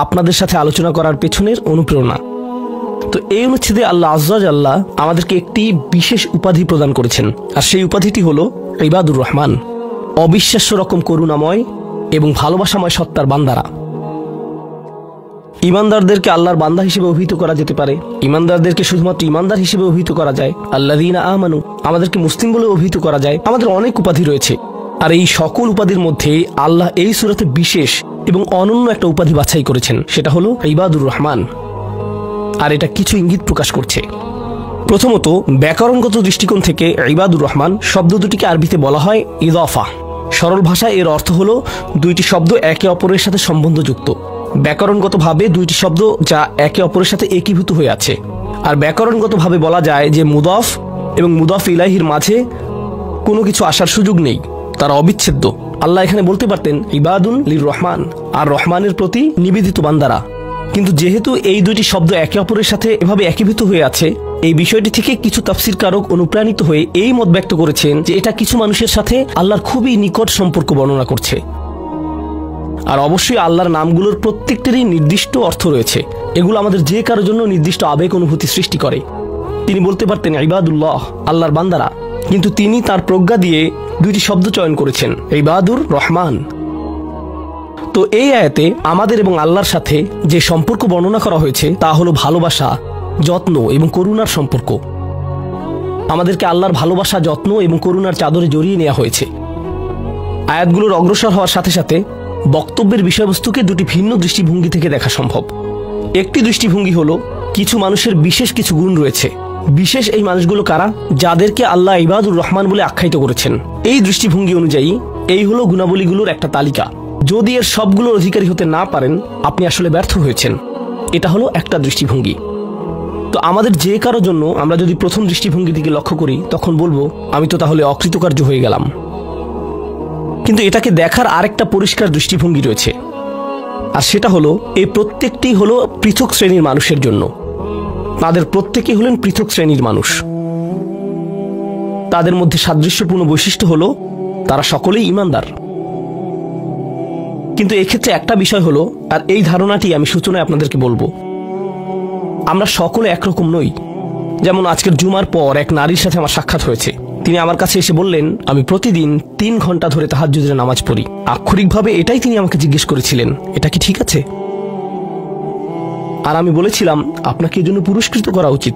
আপনাদের সাথে আলোচনা করার পেছনের অনুপ্রেরণা। তো এই অনুচ্ছেদে আল্লাহ আজ্জা ওয়া জাল্লা আমাদেরকে একটি বিশেষ উপাধি প্রদান করেছেন, আর সেই উপাধিটি হলো ইবাদুর রহমান, অবিশ্বাস্য রকম করুণাময় এবং ভালোবাসাময় সত্তার বান্দারা। ইমানদারদেরকে আল্লাহর বান্দা হিসেবে অভিহিত করা যেতে পারে, ইমানদারদেরকে শুধুমাত্র ইমানদার হিসেবে অভিহিত করা যায়, আল্লাযীনা আমানু আমাদেরকে মুসলিম বলে অভিহিত করা যায়। আমাদের অনেক উপাধি রয়েছে, আর এই সকল উপাধির মধ্যে আল্লাহ এই সূরাতে বিশেষ এবং অনন্য একটা উপাধি বাছাই করেছেন, সেটা হলো ইবাদুর রহমান। আর এটা কিছু ইঙ্গিত প্রকাশ করছে। প্রথমত, ব্যাকরণগত দৃষ্টিকোণ থেকে ইবাদুর রহমান শব্দ দুটিকে আরবিতে বলা হয় ইদাফা। সরল ভাষায় এর অর্থ হলো দুইটি শব্দ একে অপরের সাথে সম্বন্ধযুক্ত। ব্যাকরণগতভাবে দুইটি শব্দ যা একে অপরের সাথে একীভূত হয়ে আছে। আর ব্যাকরণগতভাবে বলা যায় যে মুদাফ এবং মুদাফ ইলাইহির মাঝে কোনো কিছু আসার সুযোগ নেই, তারা অবিচ্ছেদ্য। আল্লাহ এখানে বলতে পারতেন ইবাদুন লির রহমান, আর রহমানের প্রতি নিবেদিত বান্দারা। কিন্তু যেহেতু এই দুইটি শব্দ একে অপরের সাথে এভাবে একীভূত হয়ে আছে, এই বিষয়টি থেকে কিছু তাফসীরকারক অনুপ্রাণিত হয়ে এই মত ব্যক্ত করেছেন যে এটা কিছু মানুষের সাথে আল্লাহর খুবই নিকট সম্পর্ক বর্ণনা করছে। আর অবশ্যই আল্লাহর নামগুলোর প্রত্যেকটিরই নির্দিষ্ট অর্থ রয়েছে, এগুলো আমাদের যে কারোর জন্য নির্দিষ্ট আবেগ অনুভূতি সৃষ্টি করে। তিনি বলতে পারতেন ইবাদুল্লাহ, আল্লাহর বান্দারা, কিন্তু তিনি তার প্রজ্ঞা দিয়ে দুইটি শব্দ চয়ন করেছেন, ইবাদুর রহমান। তো এই আয়াতে আমাদের এবং আল্লাহর সাথে যে সম্পর্ক বর্ণনা করা হয়েছে তা হলো ভালোবাসা, যত্ন এবং করুণার সম্পর্ক। আমাদেরকে আল্লাহর ভালোবাসা, যত্ন এবং করুণার চাদরে জড়িয়ে নেওয়া হয়েছে। আয়াতগুলোর অগ্রসর হওয়ার সাথে সাথে বক্তব্যের বিষয়বস্তুকে দুটি ভিন্ন দৃষ্টিভঙ্গি থেকে দেখা সম্ভব। একটি দৃষ্টিভঙ্গি হলো কিছু মানুষের বিশেষ কিছু গুণ রয়েছে। বিশেষ এই মানুষগুলো কারা? যাদেরকে আল্লাহ ইবাদুর রহমান বলে আখ্যায়িত করেছেন। এই দৃষ্টিভঙ্গি অনুযায়ী এই হলো গুণাবলীগুলোর একটা তালিকা। যদি এর সবগুলোর অধিকারী হতে না পারেন, আপনি আসলে ব্যর্থ হয়েছেন। এটা হলো একটা দৃষ্টিভঙ্গি। তো আমাদের যে কারোর জন্য আমরা যদি প্রথম দৃষ্টিভঙ্গি দিকে লক্ষ্য করি, তখন বলবো আমি তো তাহলে অকৃতকার্য হয়ে গেলাম। কিন্তু এটাকে দেখার আরেকটা পরিষ্কার দৃষ্টিভঙ্গি রয়েছে, আর সেটা হলো এই প্রত্যেকটি হলো পৃথক শ্রেণীর মানুষের জন্য। তাদের প্রত্যেকেই হলেন পৃথক শ্রেণীর মানুষ। তাদের মধ্যে সাদৃশ্যপূর্ণ বৈশিষ্ট্য হলো তারা সকলেই ইমানদার। কিন্তু এক্ষেত্রে একটা বিষয় হলো, আর এই ধারণাটি আমি সূচনায় আপনাদেরকে বলবো, আমরা সকলে একরকম নই। যেমন আজকের জুমার পর এক নারীর সাথে আমার সাক্ষাৎ হয়েছে। তিনি আমার কাছে এসে বললেন আমি প্রতিদিন 3 ঘন্টা ধরে তাহাজ্জুদের নামাজ পড়ি। আক্ষরিকভাবে এটাই তিনি আমাকে জিজ্ঞেস করেছিলেন, এটা কি ঠিক আছে? আর আমি বলেছিলাম আপনাকে এর জন্য পুরস্কৃত করা উচিত,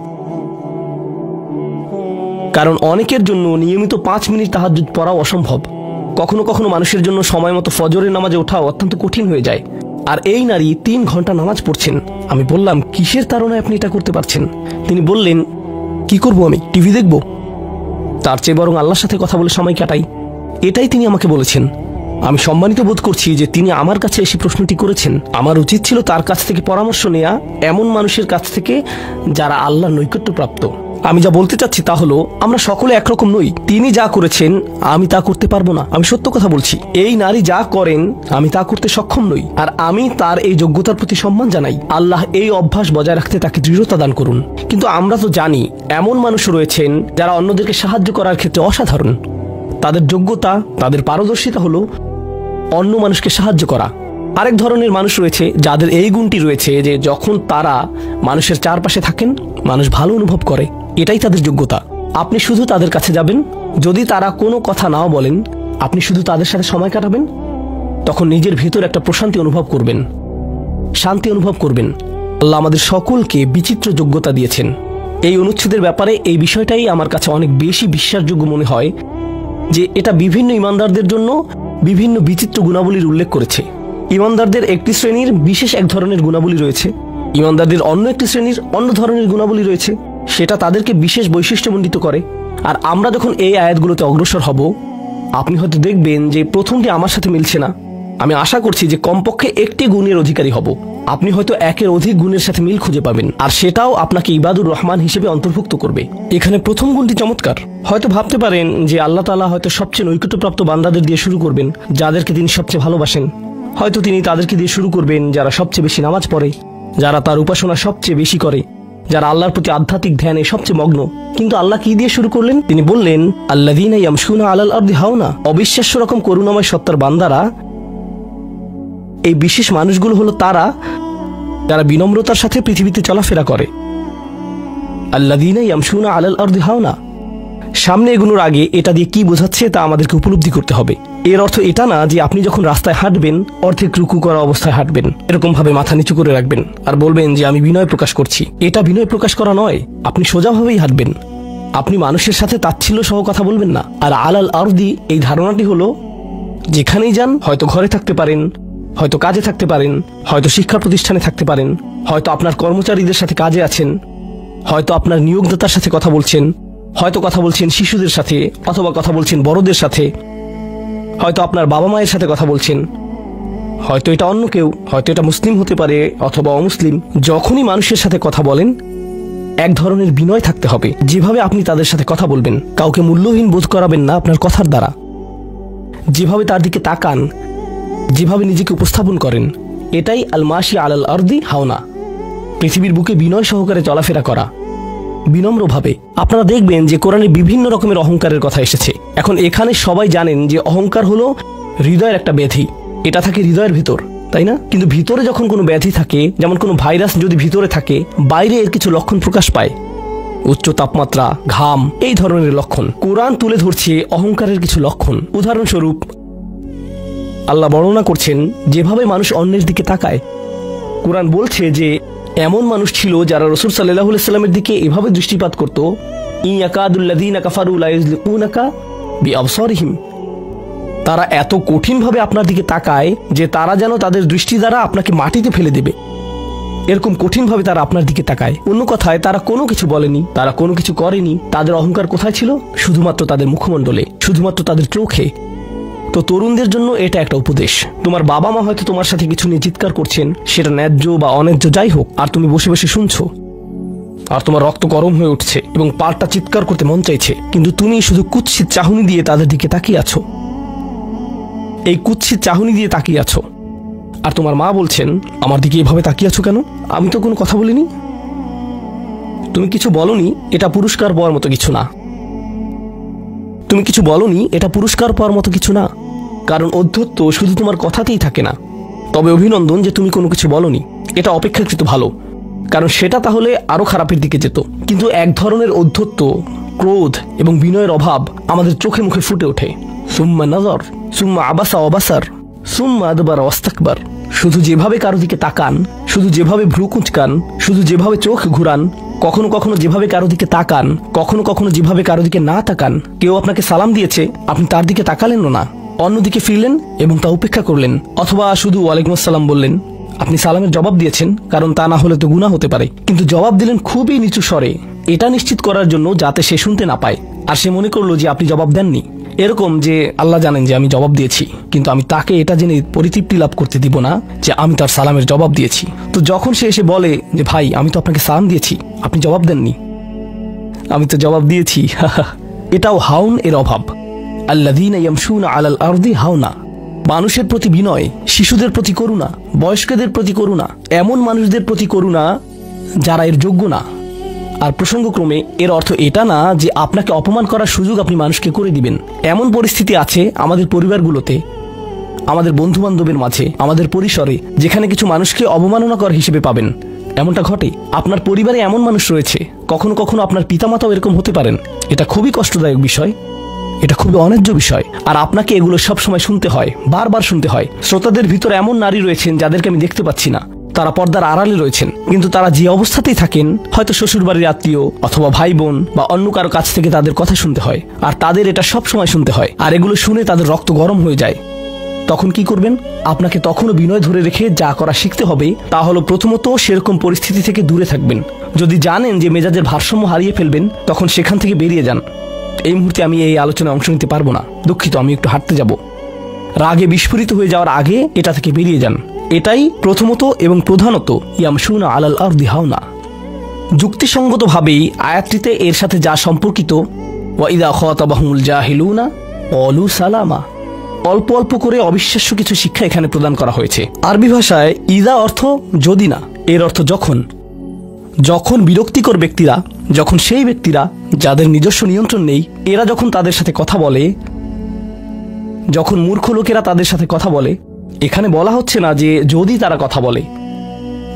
কারণ অনেকের জন্য নিয়মিত 5 মিনিট তাহাজ্জুদ পড়াও অসম্ভব। কখনো কখনো মানুষের জন্য সময় মতো ফজরের নামাজে ওঠা অত্যন্ত কঠিন হয়ে যায়, আর এই নারী 3 ঘন্টা নামাজ পড়ছেন। আমি বললাম কিসের তাড়নায় আপনি এটা করতে পারছেন? তিনি বললেন কি করব, আমি টিভি দেখব, তার চেয়ে বরং আল্লাহর সাথে কথা বলে সময় কাটাই। এটাই তিনি আমাকে বলেছেন। আমি সম্মানিত বোধ করছি যে তিনি আমার কাছে এসে প্রশ্নটি করেছেন। আমার উচিত ছিল তার কাছ থেকে পরামর্শ নেওয়া, এমন মানুষের কাছ থেকে যারা আল্লাহর নৈকট্যপ্রাপ্ত। আমি যা বলতে চাচ্ছি তা হলো আমরা সকলে একরকম নই। তিনি যা করেছেন আমি তা করতে পারবো না, আমি সত্য কথা বলছি। এই নারী যা করেন আমি তা করতে সক্ষম নই, আর আমি তার এই যোগ্যতার প্রতি সম্মান জানাই। আল্লাহ এই অভ্যাস বজায় রাখতে তাকে দৃঢ়তা দান করুন। কিন্তু আমরা তো জানি এমন মানুষ রয়েছেন যারা অন্যদেরকে সাহায্য করার ক্ষেত্রে অসাধারণ। তাদের যোগ্যতা, তাদের পারদর্শিতা হলো অন্য মানুষকে সাহায্য করা। আরেক ধরনের মানুষ রয়েছে যাদের এই গুণটি রয়েছে যে যখন তারা মানুষের চারপাশে থাকেন মানুষ ভালো অনুভব করে, এটাই তাদের যোগ্যতা। আপনি শুধু তাদের কাছে যাবেন, যদি তারা কোনো কথা নাও বলেন, আপনি শুধু তাদের সাথে সময় কাটাবেন, তখন নিজের ভিতর একটা প্রশান্তি অনুভব করবেন, শান্তি অনুভব করবেন। আল্লাহ আমাদের সকলকে বিচিত্র যোগ্যতা দিয়েছেন। এই অনুচ্ছেদের ব্যাপারে এই বিষয়টাই আমার কাছে অনেক বেশি বিশ্বাসযোগ্য মনে হয় যে এটা বিভিন্ন ইমানদারদের জন্য বিভিন্ন বিচিত্র গুণাবলীর উল্লেখ করেছে। ইমানদারদের একটি শ্রেণীর বিশেষ এক ধরনের গুণাবলী রয়েছে, ইমানদারদের অন্য একটি শ্রেণীর অন্য ধরনের গুণাবলী রয়েছে, সেটা তাদেরকে বিশেষ বৈশিষ্ট্যমণ্ডিত করে। আর আমরা যখন এই আয়াতগুলোতে অগ্রসর হব, আপনি হয়তো দেখবেন যে প্রথমটি আমার সাথে মিলছে না। আমি আশা করছি যে কমপক্ষে একটি গুণের অধিকারী হব। আপনি হয়তো একের অধিক গুণের সাথে মিল খুঁজে পাবেন, আর সেটাও আপনাকে ইবাদুর রহমান হিসেবে অন্তর্ভুক্ত করবে। এখানে প্রথম গুণটি চমৎকার। হয়তো ভাবতে পারেন যে আল্লাহ তাআলা হয়তো সবচেয়ে নৈকট্যপ্রাপ্ত বান্দাদের দিয়ে শুরু করবেন, যাদেরকে তিনি সবচেয়ে ভালোবাসেন। হয়তো তিনি তাদেরকে দিয়ে শুরু করবেন যারা সবচেয়ে বেশি নামাজ পড়ে, যারা তার উপাসনা সবচেয়ে বেশি করে, যারা আল্লাহর প্রতি আধ্যাত্মিক ধ্যানে সবচেয়ে মগ্ন। কিন্তু আল্লাহ কি দিয়ে শুরু করলেন? তিনি বললেন আল্লাযীনা ইয়ামশুনা আলাল আরদি হাওনা, অবিশ্বাস্য রকম করুণাময় সত্তার বান্দারা। এই বিশেষ মানুষগুলো হলো তারা যারা বিনম্রতার সাথে পৃথিবীতে চলাফেরা করে। আল্লাযীনা ইয়ামশুনা আলাল আরদি হাওনা। সামনে এগোনোর আগে এটা দিয়ে কি বোঝাচ্ছে তা আমাদেরকে উপলব্ধি করতে হবে। এর অর্থ এটা না যে আপনি যখন রাস্তায় হাঁটবেন অর্ধেক রুকু করা অবস্থায় হাঁটবেন, এরকম ভাবে মাথা নিচু করে রাখবেন আর বলবেন যে আমি বিনয় প্রকাশ করছি। এটা বিনয় প্রকাশ করা নয়। আপনি সোজাভাবেই হাঁটবেন। আপনি মানুষের সাথে তাচ্ছিল্য সহ কথা বলবেন না। আর আলাল আরদি এই ধারণাটি হলো যেখানেই যান, হয়তো ঘরে থাকতে পারেন, হয়তো কাজে থাকতে পারেন, হয়তো শিক্ষা প্রতিষ্ঠানে থাকতে পারেন, হয়তো আপনার কর্মচারীদের সাথে কাজে আছেন, হয়তো আপনার নিয়োগদাতার সাথে কথা বলছেন, হয়তো কথা বলছেন শিশুদের সাথে, অথবা কথা বলছেন বড়দের সাথে, হয়তো আপনার বাবা মায়ের সাথে কথা বলছেন, হয়তো এটা অন্য কেউ, হয়তো এটা মুসলিম হতে পারে অথবা অমুসলিম। যখনই মানুষের সাথে কথা বলেন এক ধরনের বিনয় থাকতে হবে। যেভাবে আপনি তাদের সাথে কথা বলবেন, কাউকে মূল্যহীন বোধ করাবেন না আপনার কথার দ্বারা। যেভাবে তার দিকে তাকান, যেভাবে নিজেকে উপস্থাপন করেন, এটাই আল মাশি আলাল আরদি হাওনা, পৃথিবীর বুকে বিনয় সহকারে চলাফেরা করা, বিনম্রভাবে। আপনারা দেখবেন যে কোরআনে বিভিন্ন রকমের অহংকারের কথা এসেছে। এখন এখানে সবাই জানেন যে অহংকার হলো হৃদয়ের একটা ব্যাধি, এটা থাকে হৃদয়ের ভিতর, তাই না? কিন্তু ভিতরে যখন কোনো ব্যাধি থাকে, যেমন কোনো ভাইরাস যদি ভিতরে থাকে, বাইরে এর কিছু লক্ষণ প্রকাশ পায়, উচ্চ তাপমাত্রা, ঘাম, এই ধরনের লক্ষণ। কোরআন তুলে ধরছে অহংকারের কিছু লক্ষণ। উদাহরণস্বরূপ আল্লাহ বর্ণনা করছেন যেভাবে মানুষ অন্যের দিকে তাকায়। কোরআন বলছে যে এমন মানুষ ছিল যারা রাসূল সাল্লাল্লাহু আলাইহি সাল্লামের দিকে এভাবে দৃষ্টিপাত করত, ইয়াকাদুল্লাযীনা কাফারু লা ইযলিকুনাকা বিআবসারিহিম। তারা এত কঠিনভাবে আপনার দিকে তাকায় যে তারা যেন তাদের দৃষ্টি দ্বারা আপনাকে মাটিতে ফেলে দেবে, এরকম কঠিনভাবে তারা আপনার দিকে তাকায়। অন্য কথায় তারা কোনো কিছু বলেনি, তারা কোনো কিছু করেনি। তাদের অহংকার কোথায় ছিল? শুধুমাত্র তাদের মুখমণ্ডলে, শুধুমাত্র তাদের চোখে। তো তরুণদের জন্য এটা একটা উপদেশ। তোমার বাবা মা হয়তো তোমার সাথে কিছু নিয়ে চিৎকার করছেন, সেটা ন্যায্য বা অন্যায্য যাই হোক, আর তুমি বসে বসে শুনছো, আর তোমার রক্ত গরম হয়ে উঠছে এবং পাল্টা চিৎকার করতে মন চাইছে, কিন্তু তুমি শুধু কুৎসিত চাহনি দিয়ে তাদের দিকে তাকিয়ে আছো। এই কুৎসিত চাহনি দিয়ে তাকিয়ে আছো, আর তোমার মা বলছেন আমার দিকে এভাবে তাকিয়ে আছো কেন? আমি তো কোনো কথা বলিনি। তুমি কিছু বলনি, এটা পুরস্কার পাওয়ার মতো কিছু না। তুমি কিছু বলনি, এটা পুরস্কার পাওয়ার মতো কিছু না। কারণ অধ্যত্ব শুধু তোমার কথাতেই থাকে না। তবে অভিনন্দন যে তুমি কোনো কিছু বলনি, এটা অপেক্ষাকৃত ভালো, কারণ সেটা তাহলে আরো খারাপের দিকে যেত। কিন্তু এক ধরনের অধ্যত্ব, ক্রোধ এবং বিনয়ের অভাব আমাদের চোখে মুখে ফুটে ওঠে। সুম্মা নজর, সুম্মা আবাসা অবাসার, সুম্মা আদবার ওয়াস্তাকবার। শুধু যেভাবে কারো দিকে তাকান, শুধু যেভাবে ভ্রু কুঁচকান, শুধু যেভাবে চোখ ঘুরান, কখনো কখনো যেভাবে কারো দিকে তাকান, কখনো কখনো যেভাবে কারো দিকে না তাকান। কেউ আপনাকে সালাম দিয়েছে, আপনি তার দিকে তাকালেন না, অন্যদিকে ফিরলেন এবং তা উপেক্ষা করলেন, অথবা শুধু ওয়ালাইকুম আসসালাম বললেন। আপনি সালামের জবাব দিয়েছেন, কারণ তা না হলে তো গুনাহ হতে পারে, কিন্তু জবাব দিলেন খুবই নিচু স্বরে, এটা নিশ্চিত করার জন্য যাতে সে শুনতে না পায় আর সে মনে করলো যে আপনি জবাব দেননি। এরকম যে আল্লাহ জানেন যে আমি জবাব দিয়েছি, কিন্তু আমি তাকে এটা জেনে পরিতৃপ্তি লাভ করতে দিব না যে আমি তার সালামের জবাব দিয়েছি। তো যখন সে এসে বলে যে ভাই আমি তো আপনাকে সালাম দিয়েছি, আপনি জবাব দেননি, আমি তো জবাব দিয়েছি, এটাও হাউন এর অভাব। আল্লাযীনা ইয়ামশুনা আলাল আরদি হাওনা। মানুষের প্রতি বিনয়, শিশুদের প্রতি করুণা, বয়স্কদের প্রতি করুণা, এমন মানুষদের প্রতি করুণা যারা এর যোগ্য না। আর প্রসঙ্গক্রমে এর অর্থ এটা না যে আপনাকে অপমান করার সুযোগ আপনি মানুষকে করে দিবেন। এমন পরিস্থিতি আছে আমাদের পরিবারগুলোতে, আমাদের বন্ধু বান্ধবের মাঝে, আমাদের পরিসরে, যেখানে কিছু মানুষকে অবমাননাকর হিসেবে পাবেন। এমনটা ঘটে। আপনার পরিবারে এমন মানুষ রয়েছে, কখনো কখনো আপনার পিতামাতাও এরকম হতে পারেন। এটা খুবই কষ্টদায়ক বিষয়, এটা খুবই অন্যায্য বিষয়, আর আপনাকে এগুলো সবসময় শুনতে হয়, বারবার শুনতে হয়। শ্রোতাদের ভিতরে এমন নারী রয়েছেন যাদেরকে আমি দেখতে পাচ্ছি না, তারা পর্দার আড়ালে রয়েছেন, কিন্তু তারা যে অবস্থাতেই থাকেন, হয়তো শ্বশুরবাড়ির আত্মীয় অথবা ভাই বোন বা অন্য কারো কাছ থেকে তাদের কথা শুনতে হয়, আর তাদের এটা সব সময় শুনতে হয়, আর এগুলো শুনে তাদের রক্ত গরম হয়ে যায়। তখন কি করবেন? আপনাকে তখনও বিনয় ধরে রেখে যা করা শিখতে হবে তা হলো প্রথমত সেরকম পরিস্থিতি থেকে দূরে থাকবেন। যদি জানেন যে মেজাজের ভারসাম্য হারিয়ে ফেলবেন, তখন সেখান থেকে বেরিয়ে যান। এই মুহূর্তে আমি এই আলোচনায় অংশ নিতে পারবো না, দুঃখিত, আমি একটু হাঁটতে যাব। রাগে বিস্ফোরিত হয়ে যাওয়ার আগে এটা থেকে বেরিয়ে যান। এটাই প্রথমত এবং প্রধানত ইয়ামশুনা আলাল আরদি হাওনা। যুক্তিসঙ্গতভাবেই আয়াতটিতে এর সাথে যা সম্পর্কিত, ওয়া ইযা খাতাবাহুমুল জাহিলুনা ক্বালু সালামা, অল্প অল্প করে অবিশ্বাস্য কিছু শিক্ষা এখানে প্রদান করা হয়েছে। আরবি ভাষায় ইযা অর্থ যদি না, এর অর্থ যখন। যখন বিরক্তিকর ব্যক্তিরা, যখন সেই ব্যক্তিরা যাদের নিজস্ব নিয়ন্ত্রণ নেই, এরা যখন তাদের সাথে কথা বলে, যখন মূর্খ লোকেরা তাদের সাথে কথা বলে, এখানে বলা হচ্ছে না যে যদি তারা কথা বলে,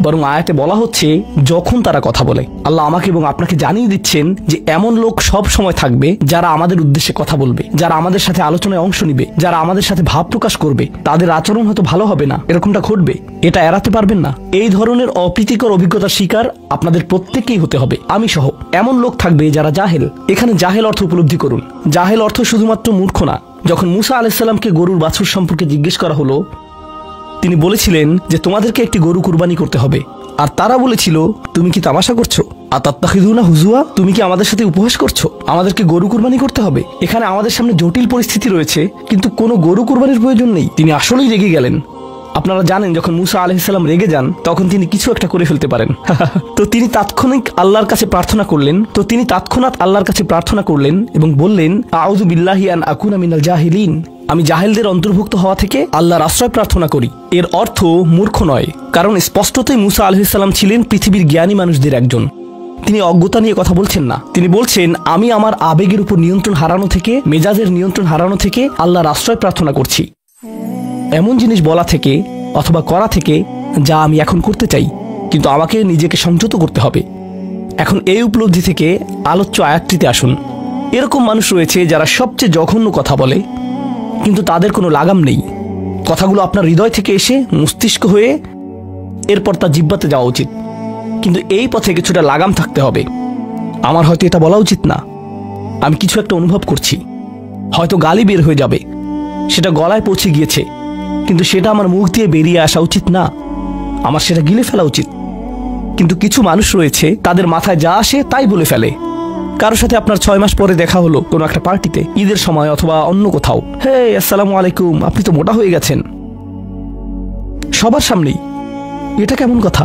বরং আয়াতে বলা হচ্ছে যখন তারা কথা বলে। আল্লাহ আমাকে এবং আপনাকে জানিয়ে দিচ্ছেন যে এমন লোক সব সময় থাকবে যারা আমাদের উদ্দেশ্যে কথা বলবে, যারা আমাদের সাথে আলোচনায় অংশ নিবে, যারা আমাদের সাথে ভাব প্রকাশ করবে। তাদের আচরণ হয়তো ভালো হবে না, এরকমটা ঘটবে, এটা এড়াতে পারবেন না। এই ধরনের অপ্রীতিকর অভিজ্ঞতার শিকার আপনাদের প্রত্যেককেই হতে হবে, আমি সহ। এমন লোক থাকবে যারা জাহেল। এখানে জাহেল অর্থ উপলব্ধি করুন। জাহেল অর্থ শুধুমাত্র মূর্খ না। যখন মুসা আলাইহিস সালামকে গরুর বাছুর সম্পর্কে জিজ্ঞেস করা হলো, তিনি বলেছিলেন যে তোমাদেরকে একটি গরু কুরবানি করতে হবে। আর তারা বলেছিল, তুমি কি তামাশা করছো? আতাত্তাখিযুনা হুজুয়া, তুমি কি আমাদের সাথে উপহাস করছো? আমাদেরকে গরু কুরবানি করতে হবে? এখানে আমাদের সামনে জটিল পরিস্থিতি রয়েছে, কিন্তু কোনো গরু কুরবানির প্রয়োজন নেই। তিনি আসলেই রেগে গেলেন। আপনারা জানেন যখন মুসা আলাইহিস সালাম রেগে যান তখন তিনি কিছু একটা করে ফেলতে পারেন। তো তিনি তৎক্ষণাৎ আল্লাহর কাছে প্রার্থনা করলেন এবং বললেন, আউযু বিল্লাহি আন আকুনা মিনাল জাহিলিন, আমি জাহেলদের অন্তর্ভুক্ত হওয়া থেকে আল্লাহর আশ্রয় প্রার্থনা করি। এর অর্থ মূর্খ নয়, কারণ স্পষ্টতই মুসা আলাইহিস সালাম ছিলেন পৃথিবীর জ্ঞানী মানুষদের একজন। তিনি অজ্ঞতা নিয়ে কথা বলছেন না। তিনি বলছেন, আমি আমার আবেগের উপর নিয়ন্ত্রণ হারানো থেকে, মেজাজের নিয়ন্ত্রণ হারানো থেকে আল্লাহর আশ্রয় প্রার্থনা করছি, এমন জিনিস বলা থেকে অথবা করা থেকে যা আমি এখন করতে চাই, কিন্তু আমাকে নিজেকে সংযত করতে হবে। এখন এই উপলব্ধি থেকে আলোচ্য আয়াতটিতে আসুন। এরকম মানুষ রয়েছে যারা সবচেয়ে জঘন্য কথা বলে, কিন্তু তাদের কোনো লাগাম নেই। কথাগুলো আপনার হৃদয় থেকে এসে মস্তিষ্ক হয়ে এরপর তা জিহ্বাতে যাওয়া উচিত, কিন্তু এই পথে কিছুটা লাগাম থাকতে হবে। আমার হয়তো এটা বলা উচিত না, আমি কিছু একটা অনুভব করছি, হয়তো গালি বের হয়ে যাবে, সেটা গলায় পৌঁছে গিয়েছে, কিন্তু সেটা আমার মুখ দিয়ে বেরিয়ে আসা উচিত না, আমার সেটা গিলে ফেলা উচিত। কিন্তু কিছু মানুষ রয়েছে তাদের মাথায় যা আসে তাই বলে ফেলে। কারোর সাথে আপনার 6 মাস পরে দেখা হলো কোনো একটা পার্টিতে, ঈদের সময় অথবা অন্য কোথাও, হে আসসালামু আলাইকুম, আপনি তো মোটা হয়ে গেছেন, সবার সামনেই। এটা কেমন কথা?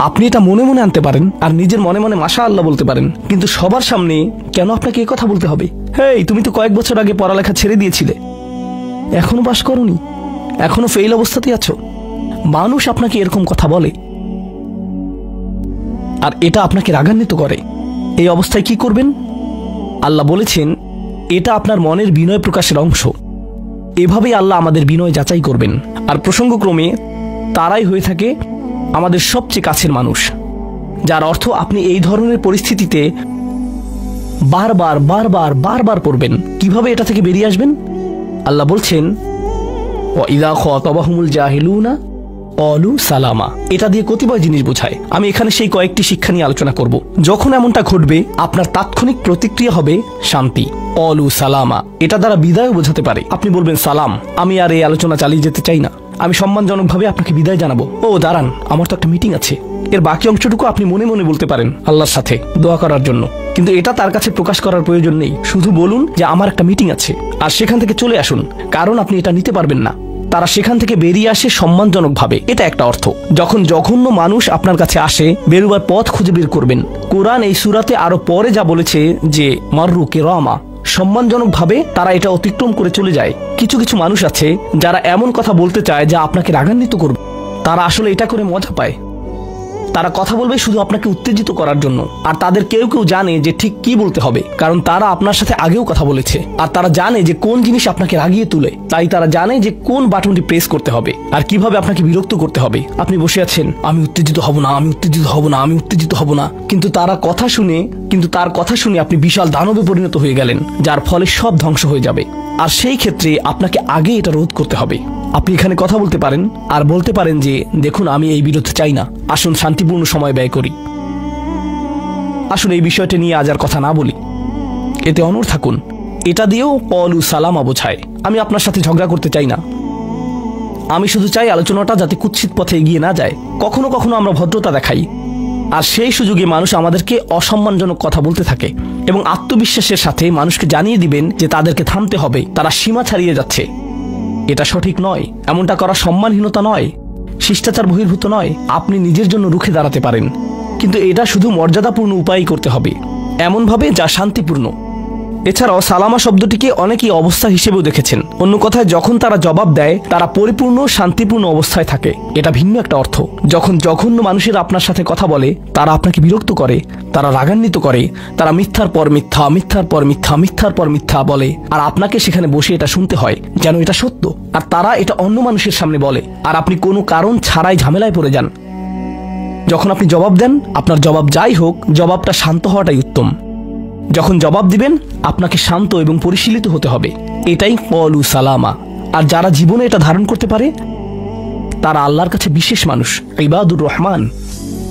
আপনি এটা মনে মনে আনতে পারেন আর নিজের মনে মনে মাশাআল্লাহ বলতে পারেন, কিন্তু সবার সামনে কেন আপনাকে এই কথা বলতে হবে? হেই, তুমি তো কয়েক বছর আগে পড়ালেখা ছেড়ে দিয়েছিলে, এখনো পাস করনি, এখনো ফেল অবস্থাতেই আছো। মানুষ আপনাকে এরকম কথা বলে আর এটা আপনাকে রাগান্বিত করে। এই অবস্থায় কি করবেন? আল্লাহ বলেছেন, এটা আপনার মনের বিনয় প্রকাশের অংশ। এভাবেই আল্লাহ আমাদের বিনয় যাচাই করবেন। আর প্রসঙ্গক্রমে তারাই হয়ে থাকে আমাদের সবচেয়ে কাছের মানুষ, যার অর্থ আপনি এই ধরনের পরিস্থিতিতে বারবার বারবার বারবার পড়বেন। কিভাবে এটা থেকে বেরিয়ে আসবেন? আল্লাহ বলছেন, ওয়াইযা খাতাবাহুমুল জাহিলুনা ক্বালু সালামা। এটা দিয়ে কতিপয় জিনিস বোঝায়। আমি এখানে সেই কয়েকটি শিক্ষা নিয়ে আলোচনা করব। যখন এমনটা ঘটবে, আপনার তাৎক্ষণিক প্রতিক্রিয়া হবে শান্তি, ক্বালু সালামা। এটা দ্বারা বিদায়ও বোঝাতে পারে। আপনি বলবেন, সালাম, আমি আর এই আলোচনা চালিয়ে যেতে চাই না, আমি সম্মানজনকভাবে আপনাকে বিদায় জানাবো। ও দাঁড়ান, আমার তো একটা মিটিং আছে। এর বাকি অংশটুকু আপনি মনে মনে বলতে পারেন আল্লাহর সাথে দোয়া করার জন্য, কিন্তু এটা তার কাছে প্রকাশ করার প্রয়োজন নেই। শুধু বলুন যে আমার একটা মিটিং আছে, আর সেখান থেকে চলে আসুন, কারণ আপনি এটা নিতে পারবেন না। তারা সেখান থেকে বেরিয়ে আসে সম্মানজনকভাবে, এটা একটা অর্থ। যখন জঘন্য মানুষ আপনার কাছে আসে, বেরোবার পথ খুঁজে বের করবেন। কোরআন এই সূরাতে আরো পরে যা বলেছে যে মাররু কিরামা, সম্মানজনকভাবে তারা এটা অতিক্রম করে চলে যায়। কিছু কিছু মানুষ আছে যারা এমন কথা বলতে চায় যা আপনাকে রাগান্বিত করবে। তারা আসলে এটা করে মজা পায়। তারা কথা বলবে শুধু আপনাকে উত্তেজিত করার জন্য। আর তাদের কেউ কেউ জানে যে ঠিক কি বলতে হবে, কারণ তারা আপনার সাথে আগেও কথা বলেছে। আর তারা জানে যে কোন জিনিস আপনাকে রাগিয়ে তুলে, তাই তারা জানে যে কোন বাটনটি প্রেস করতে হবে আর কিভাবে আপনাকে বিরক্ত করতে হবে। আপনি বসে আছেন, আমি উত্তেজিত হব না, আমি উত্তেজিত হব না, আমি উত্তেজিত হব না, কিন্তু তার কথা শুনে আপনি বিশাল দানবে পরিণত হয়ে গেলেন, যার ফলে সব ধ্বংস হয়ে যাবে। আর সেই ক্ষেত্রে আপনাকে আগে এটা রোধ করতে হবে। আপনি এখানে কথা বলতে পারেন আর বলতে পারেন যে, দেখুন, আমি এই বিরোধ চাই না, আসুন শান্তিপূর্ণ সময় ব্যয় করি, আসুন এই বিষয়টা নিয়ে আজ আর কথা না বলি, এতে অনড় থাকুন। এটা দিয়েও ক্বালু সালামা বোঝায়। আমি আপনার সাথে ঝগড়া করতে চাই না, আমি শুধু চাই আলোচনাটা যাতে কুৎসিত পথে এগিয়ে না যায়। কখনো কখনো আমরা ভদ্রতা দেখাই, আর সেই সুযোগে মানুষ আমাদেরকে অসম্মানজনক কথা বলতে থাকে, এবং আত্মবিশ্বাসের সাথে মানুষকে জানিয়ে দিবেন যে তাদেরকে থামতে হবে, তারা সীমা ছাড়িয়ে যাচ্ছে। এটা সঠিক নয়, এমনটা করা সম্মানহীনতা নয়, শিষ্টাচার বহির্ভূত নয়। আপনি নিজের জন্য রুখে দাঁড়াতে পারেন, কিন্তু এটা শুধু মর্যাদাপূর্ণ উপায়ই করতে হবে, এমনভাবে যা শান্তিপূর্ণ। এছাড়াও সালামা শব্দটিকে অনেকেই অবস্থা হিসেবেও দেখেছেন। অন্য কথায়, যখন তারা জবাব দেয় তারা পরিপূর্ণ শান্তিপূর্ণ অবস্থায় থাকে, এটা ভিন্ন একটা অর্থ। যখন জঘন্য মানুষের আপনার সাথে কথা বলে, তারা আপনাকে বিরক্ত করে, তারা রাগান্বিত করে, তারা মিথ্যার পর মিথ্যা, মিথ্যার পর মিথ্যা, মিথ্যার পর মিথ্যা বলে, আর আপনাকে সেখানে বসে এটা শুনতে হয় যেন এটা সত্য। আর তারা এটা অন্য মানুষের সামনে বলে, আর আপনি কোনো কারণ ছাড়াই ঝামেলায় পড়ে যান। যখন আপনি জবাব দেন, আপনার জবাব যাই হোক, জবাবটা শান্ত হওয়াটাই উত্তম। যখন জবাব দিবেন, আপনাকে শান্ত এবং পরিশীলিত হতে হবে। এটাই ক্বালু সালামা। আর যারা জীবনে এটা ধারণ করতে পারে তারা আল্লাহর কাছে বিশেষ মানুষ, ইবাদুর রহমান।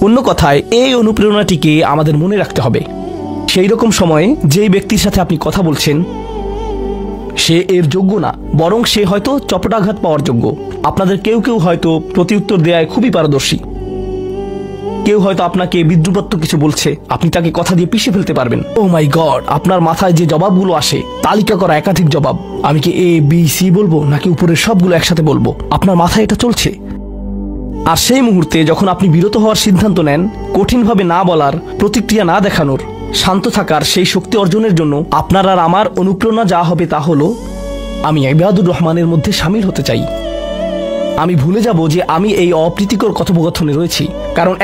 অন্য কথায়, এই অনুপ্রেরণাটিকে আমাদের মনে রাখতে হবে। সেই রকম সময়ে যেই ব্যক্তির সাথে আপনি কথা বলছেন সে এর যোগ্য না, বরং সে হয়তো চপটাঘাত পাওয়ার যোগ্য। আপনাদের কেউ কেউ হয়তো প্রতিউত্তর দেয়ায় খুবই পারদর্শী, কেউ হয়তো আপনাকে বিদ্রুপাত্মক কিছু বলছে, আপনি তাকে কথা দিয়ে পিষে ফেলতে পারবেন। ও মাই গড, আপনার মাথায় যে জবাবগুলো আসে, তালিকা করা একাধিক জবাব, আমি কি এ বি সি বলবো নাকি উপরের সবগুলো একসাথে বলবো, আপনার মাথায় এটা চলছে। আর সেই মুহূর্তে যখন আপনি বিরত হওয়ার সিদ্ধান্ত নেন, কঠিনভাবে না বলার, প্রতিক্রিয়া না দেখানোর, শান্ত থাকার সেই শক্তি অর্জনের জন্য আপনার আর আমার অনুপ্রেরণা যা হবে তা হলো, আমি ইবাদুর রহমানের মধ্যে শামিল হতে চাই। আমি ভুলে যাব যে আমি এই অপ্রীতিকর কথোপকথনে রয়েছি, কারণ